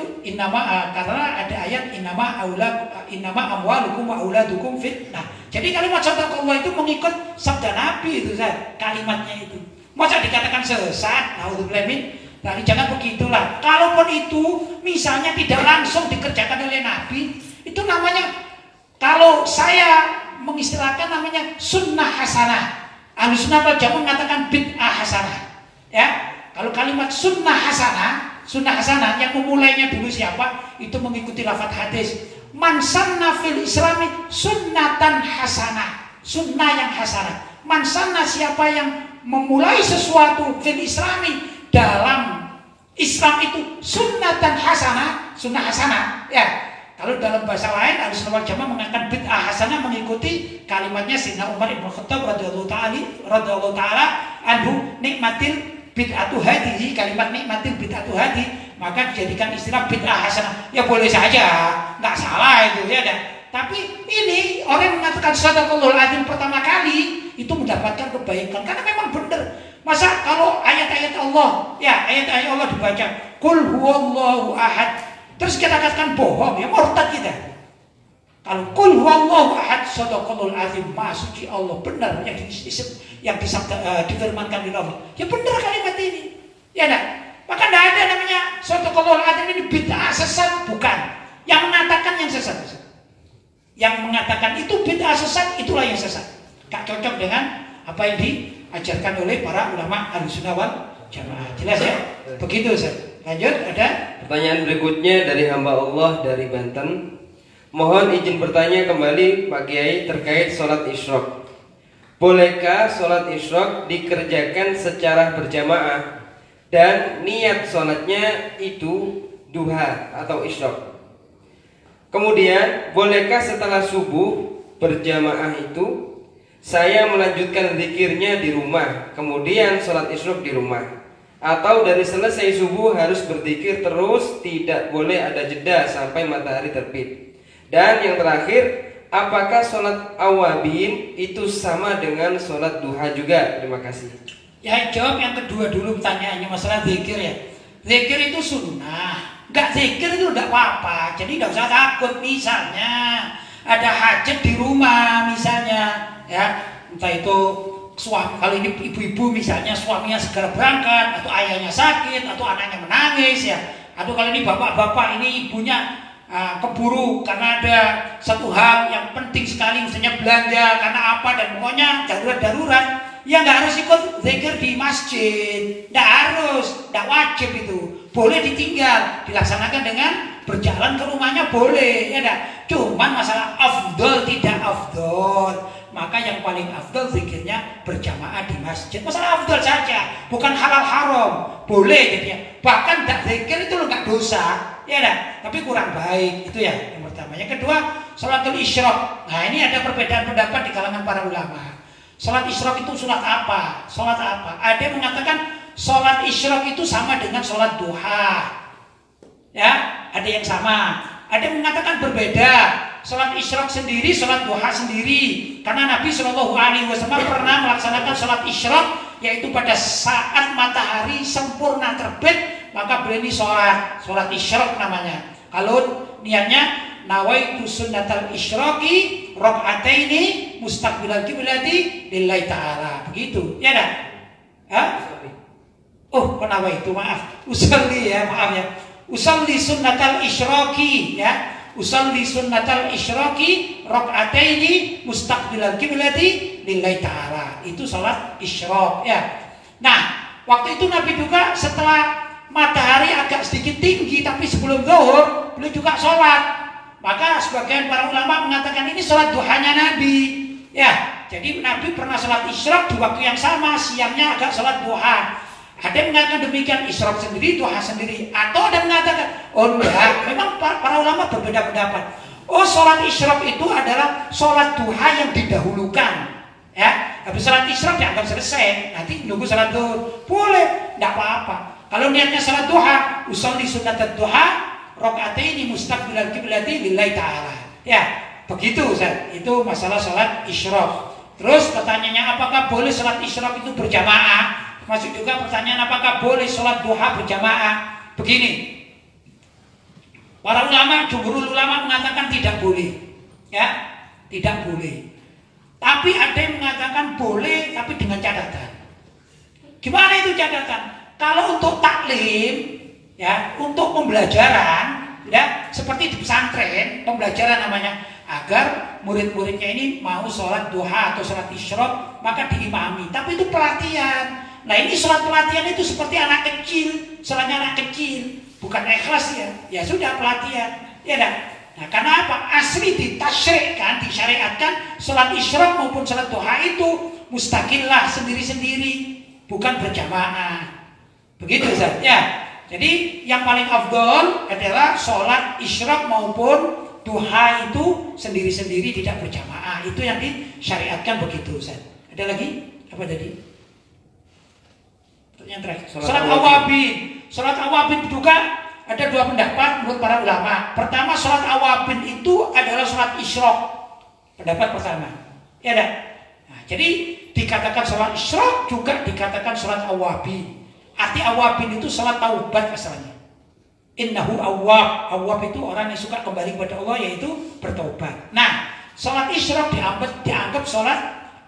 karena ada ayat innama amwalukum wa auladukum fitnah. Jadi kalimat Shadaqallah itu mengikut sabda Nabi itu, kalimatnya itu. Masa dikatakan sesat? Naudzubillah min. Nah, jangan begitulah. Kalaupun itu misalnya tidak langsung dikerjakan oleh Nabi, itu namanya, kalau saya mengistilahkan namanya sunnah hasanah. Ahlussunnah wal Jamaah mengatakan bid'ah hasanah. Ya, kalau kalimat sunnah hasanah yang memulainya dulu siapa? Itu mengikuti lafaz hadis. Man sanna fil islami sunnatan hasanah, sunnah yang hasanah. Man sanna, siapa yang memulai sesuatu fil islami, dalam Islam itu sunnatan hasanah, sunnah hasanah ya. Kalau dalam bahasa lain Ahlussunnah wal Jamaah mengatakan bid'ah hasanah mengikuti kalimatnya Sayyidina Umar Ibn Khattab radhiyallahu ta'ala anhu, nikmatil bid'atu hadihi, kalimat nikmatil bid'atu hadihi, maka dijadikan istilah bid'ah hasanah. Ya boleh saja, nggak salah itu ya dah. Tapi ini orang yang mengatakan sadaqallahul azim pertama kali itu mendapatkan kebaikan karena memang benar. Masa kalau ayat-ayat Allah, ya ayat-ayat Allah dibaca, Qul huwallahu ahad, terus kita katakan bohong, ya murtad kita. Kalau Qul huwallahu ahad, sadaqallahul azim, maha suci Allah, benar yang difirmankan oleh Allah. Ya benar kalimat ini. Ya enggak? Maka tidak ada namanya sadaqallahul azim ini bid'ah sesat, bukan. Yang mengatakan yang sesat. Yang mengatakan itu bid'ah sesat, itulah yang sesat. Gak cocok dengan apa yang diajarkan oleh para ulama Ahlussunnah wal Jamaah. Jelas ya? Begitu Ustaz. Lanjut, ada pertanyaan berikutnya dari hamba Allah dari Banten. Mohon izin bertanya kembali Pak Kiai terkait sholat isyraq. Bolehkah sholat isyraq dikerjakan secara berjamaah dan niat sholatnya itu duha atau isyraq? Kemudian bolehkah setelah subuh berjamaah itu saya melanjutkan zikirnya di rumah, kemudian sholat isyraq di rumah, atau dari selesai subuh harus berzikir terus, tidak boleh ada jeda sampai matahari terbit? Dan yang terakhir, apakah sholat awabin itu sama dengan sholat duha juga? Terima kasih. Ya, jawab yang kedua dulu pertanyaannya masalah zikir ya. Zikir itu sunnah, nggak zikir itu tidak apa-apa. Jadi nggak usah takut. Misalnya ada hajat di rumah misalnya, ya entah itu suami, kalau ini ibu-ibu misalnya suaminya segera berangkat, atau ayahnya sakit, atau anaknya menangis ya, atau kalau ini bapak-bapak ini ibunya keburu karena ada satu hal yang penting sekali, misalnya belanja karena apa dan pokoknya darurat, ya nggak harus ikut zikir di masjid, nggak harus, nggak wajib itu, boleh ditinggal, dilaksanakan dengan berjalan ke rumahnya boleh, ya dah. Cuman masalah afdol tidak afdol, maka yang paling afdol zikirnya berjamaah di masjid. Masalah afdol saja, bukan halal haram, boleh jadinya. Bahkan tak zikir itu nggak dosa, ya dah. Tapi kurang baik itu ya yang pertama. Yang kedua, sholatul isyraq. Nah ini ada perbedaan pendapat di kalangan para ulama. Sholat isyraq itu sholat apa? Sholat apa? Ada yang mengatakan sholat isyraq itu sama dengan sholat duha. Ya, ada yang sama. Ada yang mengatakan berbeda. Sholat isyraq sendiri, sholat duha sendiri. Karena Nabi SAW pernah melaksanakan sholat isyraq, yaitu pada saat matahari sempurna terbit, maka beliau ini sholat isyraq namanya. Kalau niatnya nawaitu sunnatal isyraqi rakaataini mustaqbilal qiblati lillahi ta'ala. Begitu. Ya dah? Hah? Oh, kenapa itu? Maaf. Usolli ya, maaf ya. Usolli sunnatal isyraqi ya. Usolli sunnatal isyraqi rakaataini mustaqbilal qiblati lillahi ta'ala. Itu salat isyraq ya. Nah, waktu itu Nabi juga setelah matahari agak sedikit tinggi tapi sebelum zuhur, beliau juga sholat. Maka sebagian para ulama mengatakan ini sholat duhanya Nabi. Ya, jadi Nabi pernah sholat isyraq di waktu yang sama, siangnya agak sholat duha. Ada yang mengatakan demikian, isyraq sendiri, duha sendiri. Atau ada yang mengatakan, oh enggak, memang para ulama berbeda pendapat. Oh, sholat isyraq itu adalah sholat duha yang didahulukan. Ya, habis sholat isyraq dianggap selesai, nanti nunggu sholat duha. Boleh, enggak apa-apa. Kalau niatnya sholat duha, usolli sunnatat duha rakaataini mustaqbilal qiblati lillahi ta'ala. Ya, begitu Ustaz. Itu masalah sholat isyraq. Terus pertanyaannya, apakah boleh sholat isyraq itu berjamaah? Masuk juga pertanyaan, apakah boleh sholat duha berjamaah? Begini, para ulama, jumhurul ulama mengatakan tidak boleh, ya, tidak boleh. Tapi ada yang mengatakan boleh, tapi dengan catatan. Gimana itu catatan? Kalau untuk taklim, ya, untuk pembelajaran, ya, seperti di pesantren, pembelajaran namanya, agar murid-muridnya ini mau sholat duha atau sholat isyraq, maka diimami. Tapi itu pelatihan. Nah ini sholat pelatihan itu seperti anak kecil, sholatnya anak kecil, bukan ikhlas ya. Ya sudah pelatihan, ya dah. Nah, karena apa? Asli ditasyri'kan, disyariatkan salat isyraq maupun salat duha itu mustaqillah sendiri-sendiri, bukan berjamaah. Begitu Ustaz. Ya. Jadi yang paling afdol adalah salat isyraq maupun duha itu sendiri-sendiri tidak berjamaah. Itu yang disyariatkan begitu Ustaz. Ada lagi? Apa tadi? Yang terakhir. Salat awabin. Salat awabin juga ada dua pendapat menurut para ulama. Pertama, salat awabin itu adalah salat isyraq. Pendapat pertama. Ya ada. Nah, jadi dikatakan salat isyraq juga dikatakan salat awabin. Arti awabin itu salat taubat asalnya. Innahu awwab. Awwab itu orang yang suka kembali kepada Allah, yaitu bertaubat. Nah, salat isyraq dianggap salat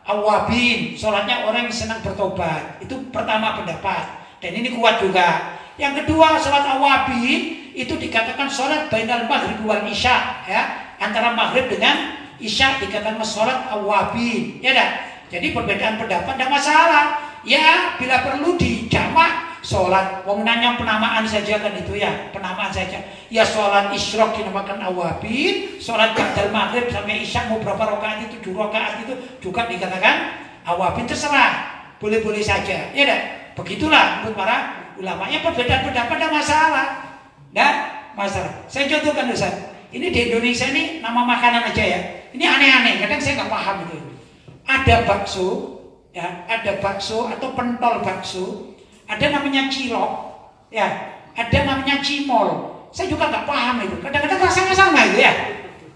awabin, salatnya orang yang senang bertobat. Itu pertama pendapat. Dan ini kuat juga. Yang kedua, salat awabin itu dikatakan salat bainal maghrib wal isya, ya. Antara maghrib dengan isya dikatakan salat awabin. Ya dah. Jadi perbedaan pendapat tidak masalah. Ya, bila perlu dijamak salat. Wong nanya penamaan saja kan itu ya, penamaan saja. Ya salat isyraq dinamakan awabin, salat ba'dal maghrib sampai isya mau berapa rakaat itu, 2 rakaat itu juga dikatakan awabin, terserah. Boleh-boleh saja. Ya dah. Begitulah menurut para ulamanya, perbedaan pendapat ada masalah. Enggak masalah. Saya contohkan Ustaz. Ini di Indonesia ini nama makanan aja ya. Ini aneh-aneh, kadang saya nggak paham itu. Ada bakso, ya, ada bakso atau pentol bakso, ada namanya cilok, ya, ada namanya cimol. Saya juga nggak paham itu. Kadang-kadang rasanya sama itu ya.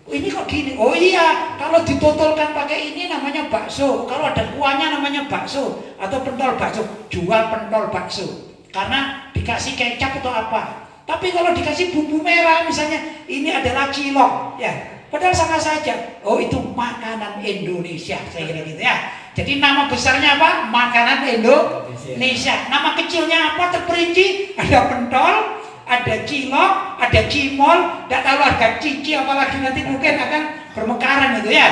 Oh, ini kok gini? Oh iya, kalau ditotolkan pakai ini namanya bakso. Kalau ada kuahnya namanya bakso atau pentol bakso. Jual pentol bakso karena dikasih kecap atau apa. Tapi kalau dikasih bumbu merah misalnya, ini adalah cilok, ya. Padahal sama saja. Oh, itu makanan Indonesia, saya kira gitu ya. Jadi nama besarnya apa? Makanan Indonesia. Nama kecilnya apa? Terperinci. Ada pentol, ada cilok, ada cimol, dan kalau ada cici apalagi nanti mungkin akan bermekaran itu ya.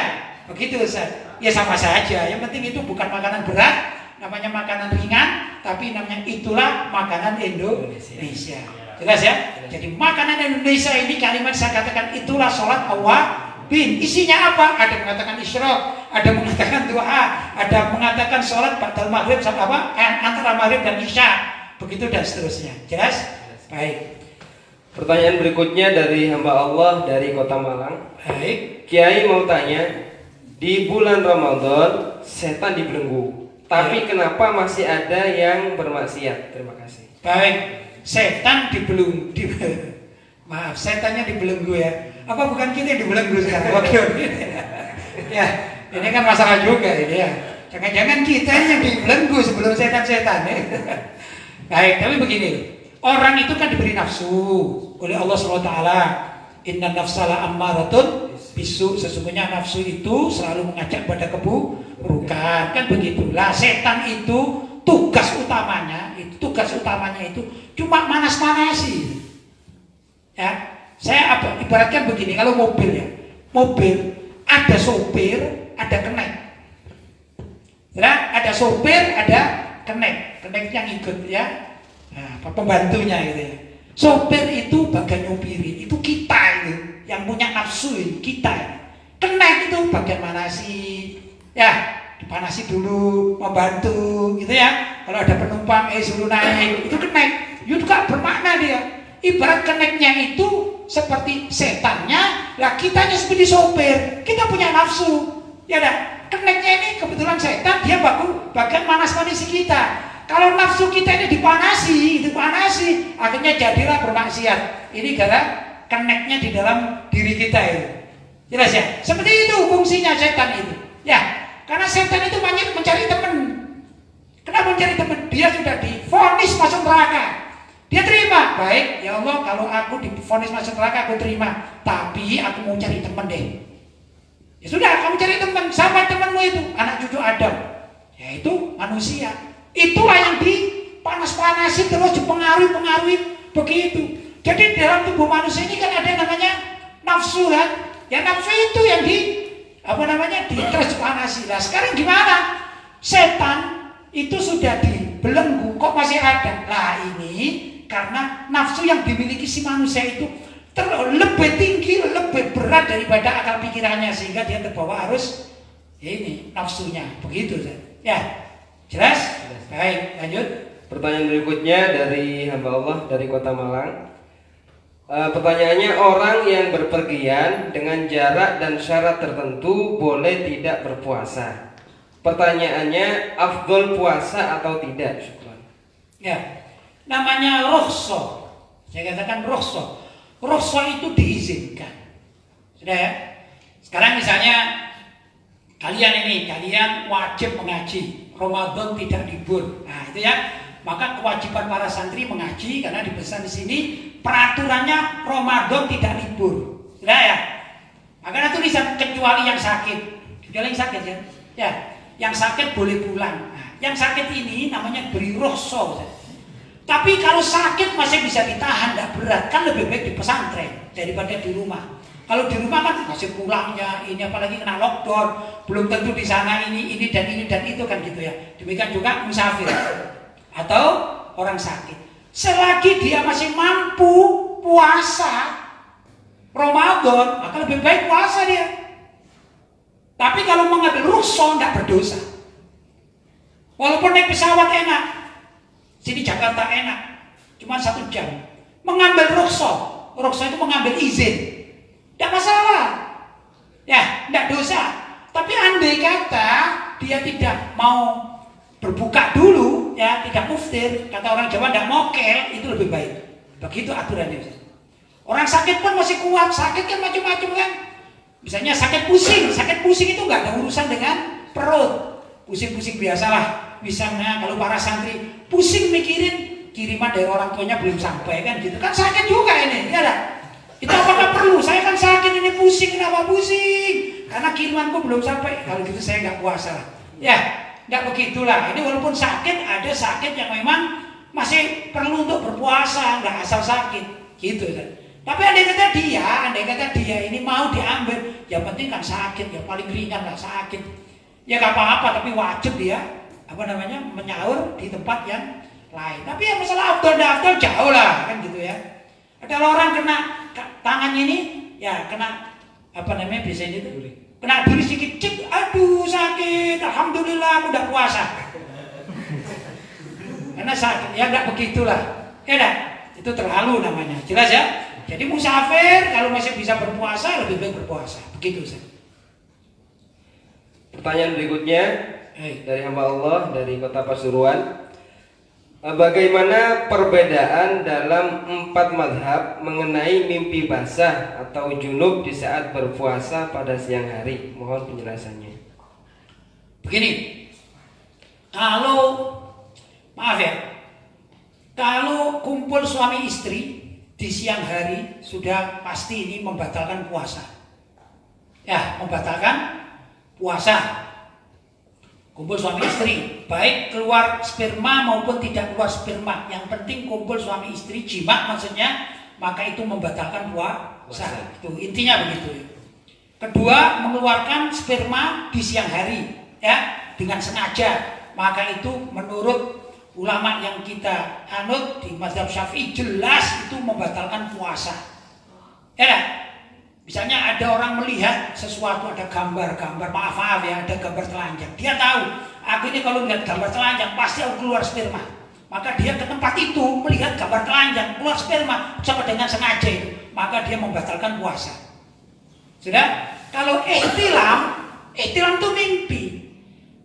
Begitu Ustaz. Ya sama saja. Yang penting itu bukan makanan berat, namanya makanan ringan, tapi namanya itulah makanan Indonesia. Jelas ya? Jadi makanan Indonesia ini kalimat saya katakan itulah sholat awabin. Isinya apa? Ada mengatakan isyraq, ada mengatakan duha, ada mengatakan sholat ba'dal maghrib sama apa? Antara maghrib dan isya. Begitu dan seterusnya. Jelas? Baik. Pertanyaan berikutnya dari hamba Allah dari Kota Malang. Baik. Kiai mau tanya, di bulan Ramadan setan dibelenggu, tapi kenapa masih ada yang bermaksiat? Terima kasih. Baik. Setan dibelenggu. Maaf, setannya dibelenggu ya. Apa bukan kita yang dibelenggu sekarang? Oke. Ya, ini kan masalah juga ini ya. Jangan-jangan kita yang dibelenggu sebelum setan-setan ya. Baik, tapi begini. Orang itu kan diberi nafsu oleh Allah SWT. Inna nafsala ammaratun bisu. Sesungguhnya nafsu itu selalu mengajak pada keburukan. Kan begitulah. Setan itu tugas utamanya itu cuma manas-manasi. Ya, saya ibaratkan begini, kalau mobil ya, mobil ada sopir, ada kenek. Ya, ada sopir, ada kenek yang ikut ya. Nah, pembantunya gitu ya. Sopir itu bagian nyupiri, itu kita itu yang punya nafsu itu, kita. Kenek itu bagian manasi. Ya, dipanasi dulu, membantu gitu ya. Kalau ada penumpang suruh naik, itu kenek. Itu juga bermakna dia. Ibarat keneknya itu seperti setannya, lah kitanya seperti sopir. Kita punya nafsu. Ya dah. Keneknya ini kebetulan setan, dia bagian manas-manasi kita. Kalau nafsu kita ini dipanasi, akhirnya jadilah bermaksiat. Ini gara keneknya di dalam diri kita itu. Jelas ya? Seperti itu fungsinya setan itu. Ya. Karena setan itu banyak mencari teman. Kenapa mencari teman? Dia sudah divonis masuk neraka. Dia terima. Baik, ya Allah, kalau aku divonis masuk neraka, aku terima. Tapi aku mau cari teman deh. Ya sudah, kamu cari teman. Siapa temanmu itu? Anak cucu Adam. Yaitu manusia. Itulah yang dipanas-panasi terus dipengaruhi begitu. Jadi dalam tubuh manusia ini kan ada namanya nafsu kan? Ya nafsu itu yang terus dipanasi. Nah sekarang gimana? Setan itu sudah dibelenggu, kok masih ada? Lah ini karena nafsu yang dimiliki si manusia itu lebih tinggi, lebih berat daripada akal pikirannya sehingga dia terbawa arus ini nafsunya. Begitu Ustaz. Ya. Jelas? Baik, lanjut. Pertanyaan berikutnya dari hamba Allah dari Kota Malang. Pertanyaannya, orang yang berpergian dengan jarak dan syarat tertentu boleh tidak berpuasa. Pertanyaannya, afdol puasa atau tidak? Syukran. Ya, namanya rukhsah. Saya katakan rukhsah. Rukhsah itu diizinkan. Sudah ya? Sekarang misalnya kalian wajib mengaji. Ramadan tidak libur. Nah, itu ya. Maka kewajiban para santri mengaji karena dipesan di sini peraturannya Ramadan tidak libur. Sudah ya? Maka ada tulisan kecuali yang sakit. Kecuali yang sakit ya. Ya, yang sakit boleh pulang. Nah, yang sakit ini namanya beri rukhsah. Tapi kalau sakit masih bisa ditahan, tidak berat, kan lebih baik di pesantren daripada di rumah. Kalau di rumah kan masih pulangnya, ini apalagi kena lockdown, belum tentu di sana ini dan itu kan gitu ya. Demikian juga musafir atau orang sakit. Selagi dia masih mampu puasa Ramadan, maka lebih baik puasa dia. Tapi kalau mengambil rukhsah tidak berdosa. Walaupun naik pesawat enak, sini Jakarta enak, cuma 1 jam. Mengambil rukhsah itu mengambil izin, tidak masalah, ya tidak dosa. Tapi andai kata dia tidak mau berbuka dulu, ya tidak muftir, kata orang Jawa tidak mokel, itu lebih baik. Begitu aturannya. Orang sakit pun masih kuat, sakit kan macam-macam kan. Misalnya sakit pusing itu nggak ada urusan dengan perut, pusing-pusing biasalah. Misalnya kalau para santri pusing mikirin kiriman dari orang tuanya belum sampai kan gitu kan sakit juga ini, ya dah. Itu apakah perlu? Saya kan sakit ini pusing, kenapa pusing? Karena kirimanku belum sampai. Kalau gitu saya nggak puasa. Ya, nggak begitulah. Ini walaupun sakit, ada sakit yang memang masih perlu untuk berpuasa, nggak asal sakit, gitu kan. Tapi andai kata dia ini mau diambil, yang penting kan sakit, ya paling ringan lah sakit. Ya nggak apa-apa, tapi wajib dia menyaur di tempat yang lain. Tapi ya masalah afdal jauh lah kan gitu ya. Ada orang kena tangannya ini, ya kena biasanya itu kena duri sedikit, cik, aduh sakit, alhamdulillah aku udah puasa. Karena sakit, ya nggak begitulah, ya dah, itu terlalu namanya, jelas ya. Jadi musafir kalau masih bisa berpuasa lebih baik berpuasa, begitu saja. Pertanyaan berikutnya dari hamba Allah dari Kota Pasuruan. Bagaimana perbedaan dalam 4 madhab mengenai mimpi basah atau junub di saat berpuasa pada siang hari? Mohon penjelasannya. Begini, kalau kumpul suami istri di siang hari sudah pasti ini membatalkan puasa. Ya, membatalkan puasa. Kumpul suami istri, baik keluar sperma maupun tidak keluar sperma, yang penting kumpul suami istri, jima maksudnya, maka itu membatalkan puasa. Itu intinya begitu. Kedua, mengeluarkan sperma di siang hari, ya, dengan sengaja, maka itu menurut ulama yang kita anut di mazhab Syafi'i jelas itu membatalkan puasa. Ya. Misalnya ada orang melihat sesuatu, ada gambar, maaf ya, ada gambar telanjang. Dia tahu, aku ini kalau melihat gambar telanjang pasti aku keluar sperma. Maka dia ke tempat itu melihat gambar telanjang, keluar sperma sama dengan sengaja itu. Maka dia membatalkan puasa. Sudah? Kalau ihtilam itu mimpi.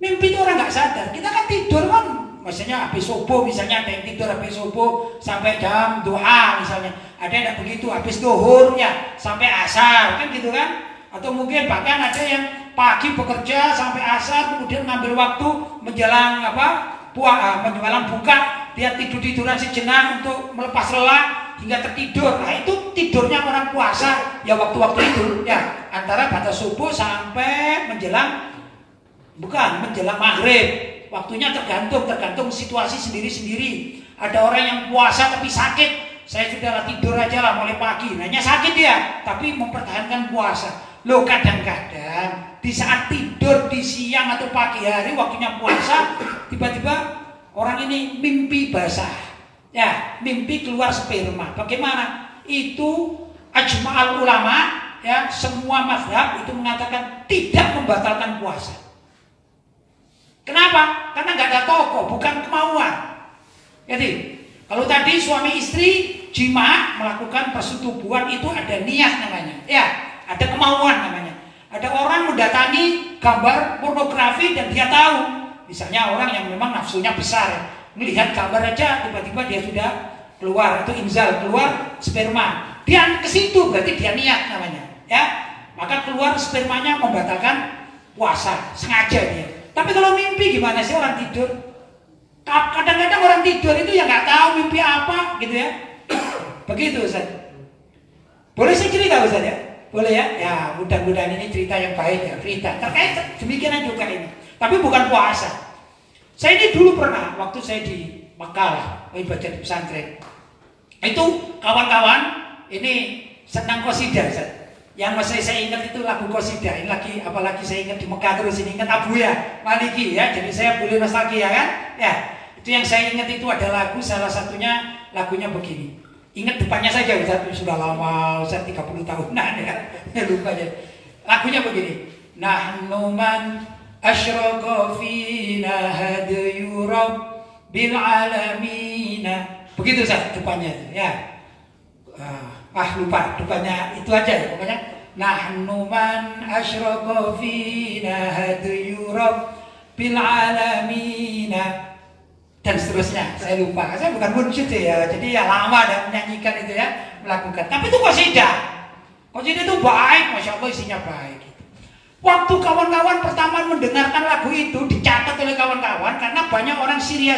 Mimpi itu orang nggak sadar. Kita kan tidur kan, misalnya habis subuh, misalnya ada yang tidur habis subuh sampai jam duha misalnya. Ada yang tidak begitu, habis zuhur ya sampai asar kan gitu kan. Atau mungkin bahkan ada yang pagi bekerja sampai asar, kemudian ngambil waktu menjelang menjelang buka, dia tiduran sejenak untuk melepas lelah hingga tertidur. Nah itu tidurnya orang puasa ya waktu-waktu itu ya, antara batas subuh sampai menjelang maghrib. Waktunya tergantung situasi sendiri-sendiri. Ada orang yang puasa tapi sakit, saya sudah tidur aja lah mulai pagi, hanya sakit dia tapi mempertahankan puasa. Loh, kadang-kadang di saat tidur di siang atau pagi hari waktunya puasa, tiba-tiba orang ini mimpi basah, ya mimpi keluar sperma. Bagaimana? Itu ajma'al ulama ya semua mazhab itu mengatakan tidak membatalkan puasa. Kenapa? Karena nggak ada toko, bukan kemauan. Jadi kalau tadi suami istri jima melakukan persetubuhan itu ada niat namanya, ya ada kemauan namanya. Ada orang mendatangi gambar pornografi dan dia tahu, misalnya orang yang memang nafsunya besar, melihat gambar aja tiba-tiba dia sudah keluar itu inzal, keluar sperma. Dia ke situ berarti dia niat namanya, ya. Maka keluar spermanya membatalkan puasa, sengaja dia. Tapi kalau mimpi gimana sih orang tidur? Kadang-kadang orang tidur itu ya nggak tahu mimpi apa gitu ya. Begitu Ustaz. Boleh saya cerita Ustaz ya? Boleh ya? Ya mudah-mudahan ini cerita yang baik ya, cerita terkait demikian juga ini. Tapi bukan puasa. Saya ini dulu pernah waktu saya di Mekah ibadah di pesantren. Itu kawan-kawan ini senang qasidah Ustaz. Yang masih saya ingat itu lagu qasidah. Ini lagi apalagi saya ingat di Mekah terus ini ingat Abuya Maliki ya. Jadi saya boleh nostalgia kan? Ya. Itu yang saya ingat itu ada lagu salah satunya lagunya begini. Ingat depannya saja Ustaz, sudah lama Ustaz 30 tahunan ya. Lupa aja. Lagunya begini. Nahnu man asyraqa fina hadayu rabbil alamina. Begitu Ustaz depannya itu ya. Lupa depannya itu aja ya pokoknya. Nahnu man asyraqa fina hadayu rabbil alamina. Dan seterusnya, saya lupa. Saya bukan munsyid ya, jadi ya lama dan menyanyikan itu ya, melakukan. Tapi itu qasidah. Qasidah itu baik, masya Allah isinya baik. Waktu kawan-kawan pertama mendengarkan lagu itu dicatat oleh kawan-kawan karena banyak orang Syria,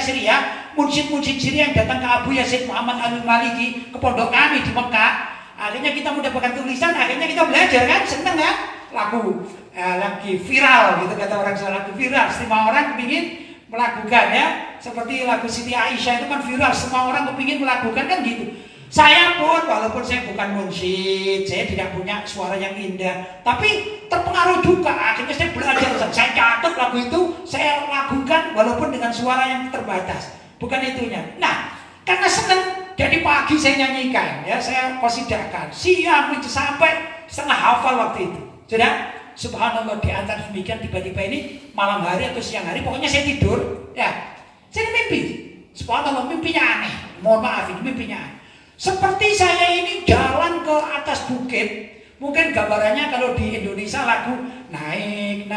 munsyid-munsyid Syria yang datang ke Abu Yazid Muhammad Al-Maliki ke pondok kami di Mekah. Akhirnya kita mendapatkan tulisan, akhirnya kita belajar kan, seneng ya. Lagu lagi viral gitu kata orang Jawa, lagu viral. Semua orang ingin melakukan ya, seperti lagu Siti Aisyah itu kan viral, semua orang kepingin melakukan kan gitu. Saya pun walaupun saya bukan munsyid, saya tidak punya suara yang indah, tapi terpengaruh juga. Akhirnya saya belajar, saya catat lagu itu, saya lakukan walaupun dengan suara yang terbatas, bukan itunya. Nah, karena senang, jadi pagi saya nyanyikan, ya saya qasidahkan, siang itu sampai setengah hafal waktu itu, sudah. Subhanallah di antara demikian tiba-tiba ini malam hari atau siang hari pokoknya saya tidur ya saya mimpi subhanallah mimpinya aneh, mohon maaf ini mimpinya aneh. Seperti saya ini jalan ke atas bukit, mungkin gambarannya kalau di Indonesia lagu naik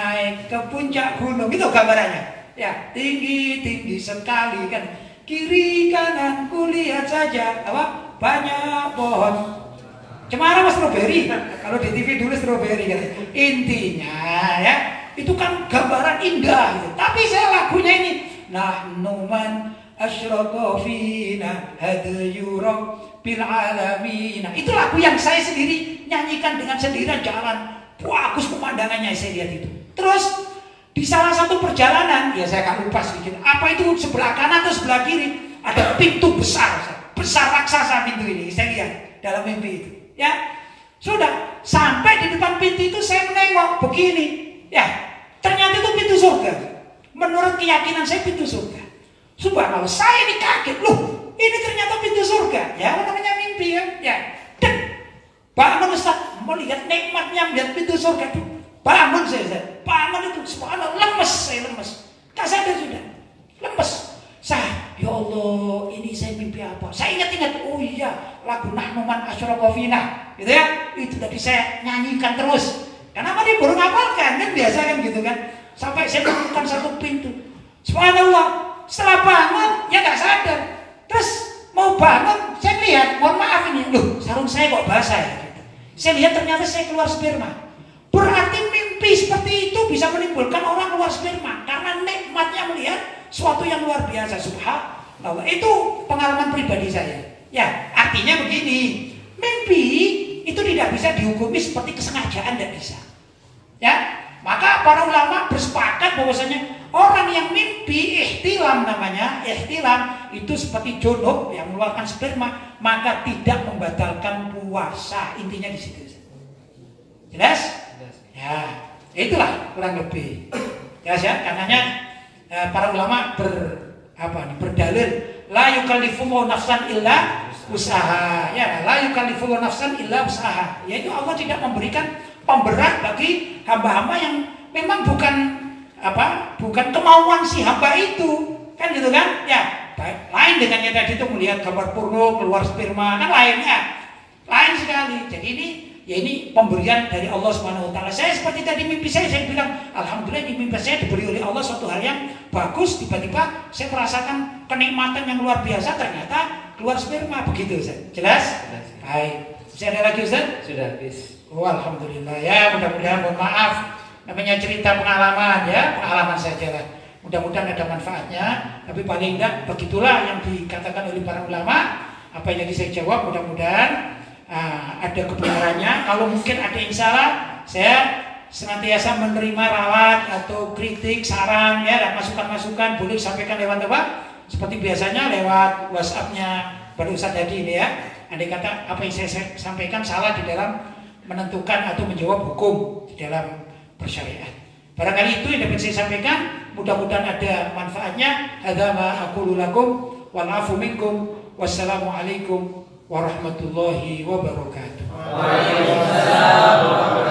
ke puncak gunung itu gambarannya ya, tinggi sekali kan, kiri kanan kulihat saja apa banyak pohon cemara mas strawberry, kalau di TV dulu strawberry kan. Intinya ya itu kan gambaran indah gitu. Tapi saya lagunya ini nahnu man asyraqa fina hadayu rabbil alamin. Itu lagu yang saya sendiri nyanyikan dengan sendirian jalan, bagus pemandangannya saya lihat itu. Terus di salah satu perjalanan ya saya akan lupa sedikit apa itu, sebelah kanan atau sebelah kiri ada pintu besar raksasa. Pintu ini saya lihat dalam mimpi itu ya. Sudah sampai di depan pintu itu saya menengok begini ya, ternyata itu pintu surga. Menurut keyakinan saya pintu surga. Subhanallah, saya ini kaget, loh ini ternyata pintu surga ya, namanya mimpi kan ya. Dan bangun Ustaz, melihat nikmatnya melihat pintu surga itu, bangun saya bangun itu, subhanallah saya lemes, tak sadar sudah lemes. Ya Allah, ini saya mimpi apa? Saya ingat, oh iya, lagu Nahnu man asyraqa fina, gitu ya. Itu tadi saya nyanyikan terus. Kenapa dia baru ngapalkan? Kan biasa kan gitu kan. Sampai saya menemukan satu pintu. Subhanallah, setelah bangun ya nggak sadar. Terus mau bangun, saya lihat, mohon maaf ini, loh sarung saya kok basah ya? Gitu. Saya lihat ternyata saya keluar sperma. Berarti mimpi seperti itu bisa menimbulkan orang keluar sperma karena nikmatnya melihat suatu yang luar biasa. Subhanallah, itu pengalaman pribadi saya ya. Artinya begini, mimpi itu tidak bisa dihukumi seperti kesengajaan, tidak bisa ya. Maka para ulama bersepakat bahwasanya orang yang mimpi ihtilam, namanya ihtilam itu seperti junub yang mengeluarkan sperma, maka tidak membatalkan puasa. Intinya di situ. Jelas? Ya, itulah kurang lebih. Jelas ya, karenanya para ulama berdalil la yukallifu nafsan illa usaha. Ya, la yukallifullahu nafsan illa usaha. Yaitu Allah tidak memberikan pemberat bagi hamba-hamba yang memang bukan kemauan si hamba itu. Kan gitu kan? Ya, lain dengan yang tadi itu melihat gambar porno, keluar sperma, kan lainnya. Lain sekali. Jadi ini pemberian dari Allah Subhanahu wa taala. Saya seperti tadi mimpi saya bilang, alhamdulillah di mimpi saya diberi oleh Allah suatu hal yang bagus, tiba-tiba saya merasakan kenikmatan yang luar biasa, ternyata keluar sperma, begitu Ustaz. Jelas? Baik. Bisa ada lagi Ustaz? Sudah habis. Oh, alhamdulillah ya, mudah-mudahan, mohon maaf, namanya cerita pengalaman ya, pengalaman saja lah. Mudah-mudahan ada manfaatnya, tapi paling enggak begitulah yang dikatakan oleh para ulama. Apa yang tadi saya jawab, mudah-mudahan ada kebenarannya. Kalau mungkin ada yang salah, saya senantiasa menerima rawat atau kritik, saran ya, dan masukan-masukan boleh disampaikan lewat apa? Seperti biasanya lewat WhatsApp-nya pada Ustaz tadi ini ya. Andai kata apa yang saya sampaikan salah di dalam menentukan atau menjawab hukum di dalam bersyariat. Barangkali itu yang dapat saya sampaikan. Mudah-mudahan ada manfaatnya. Hadza ma aqulu lakum wal afu minkum. Wassalamualaikum warahmatullahi wabarakatuh. Waalaikumsalam.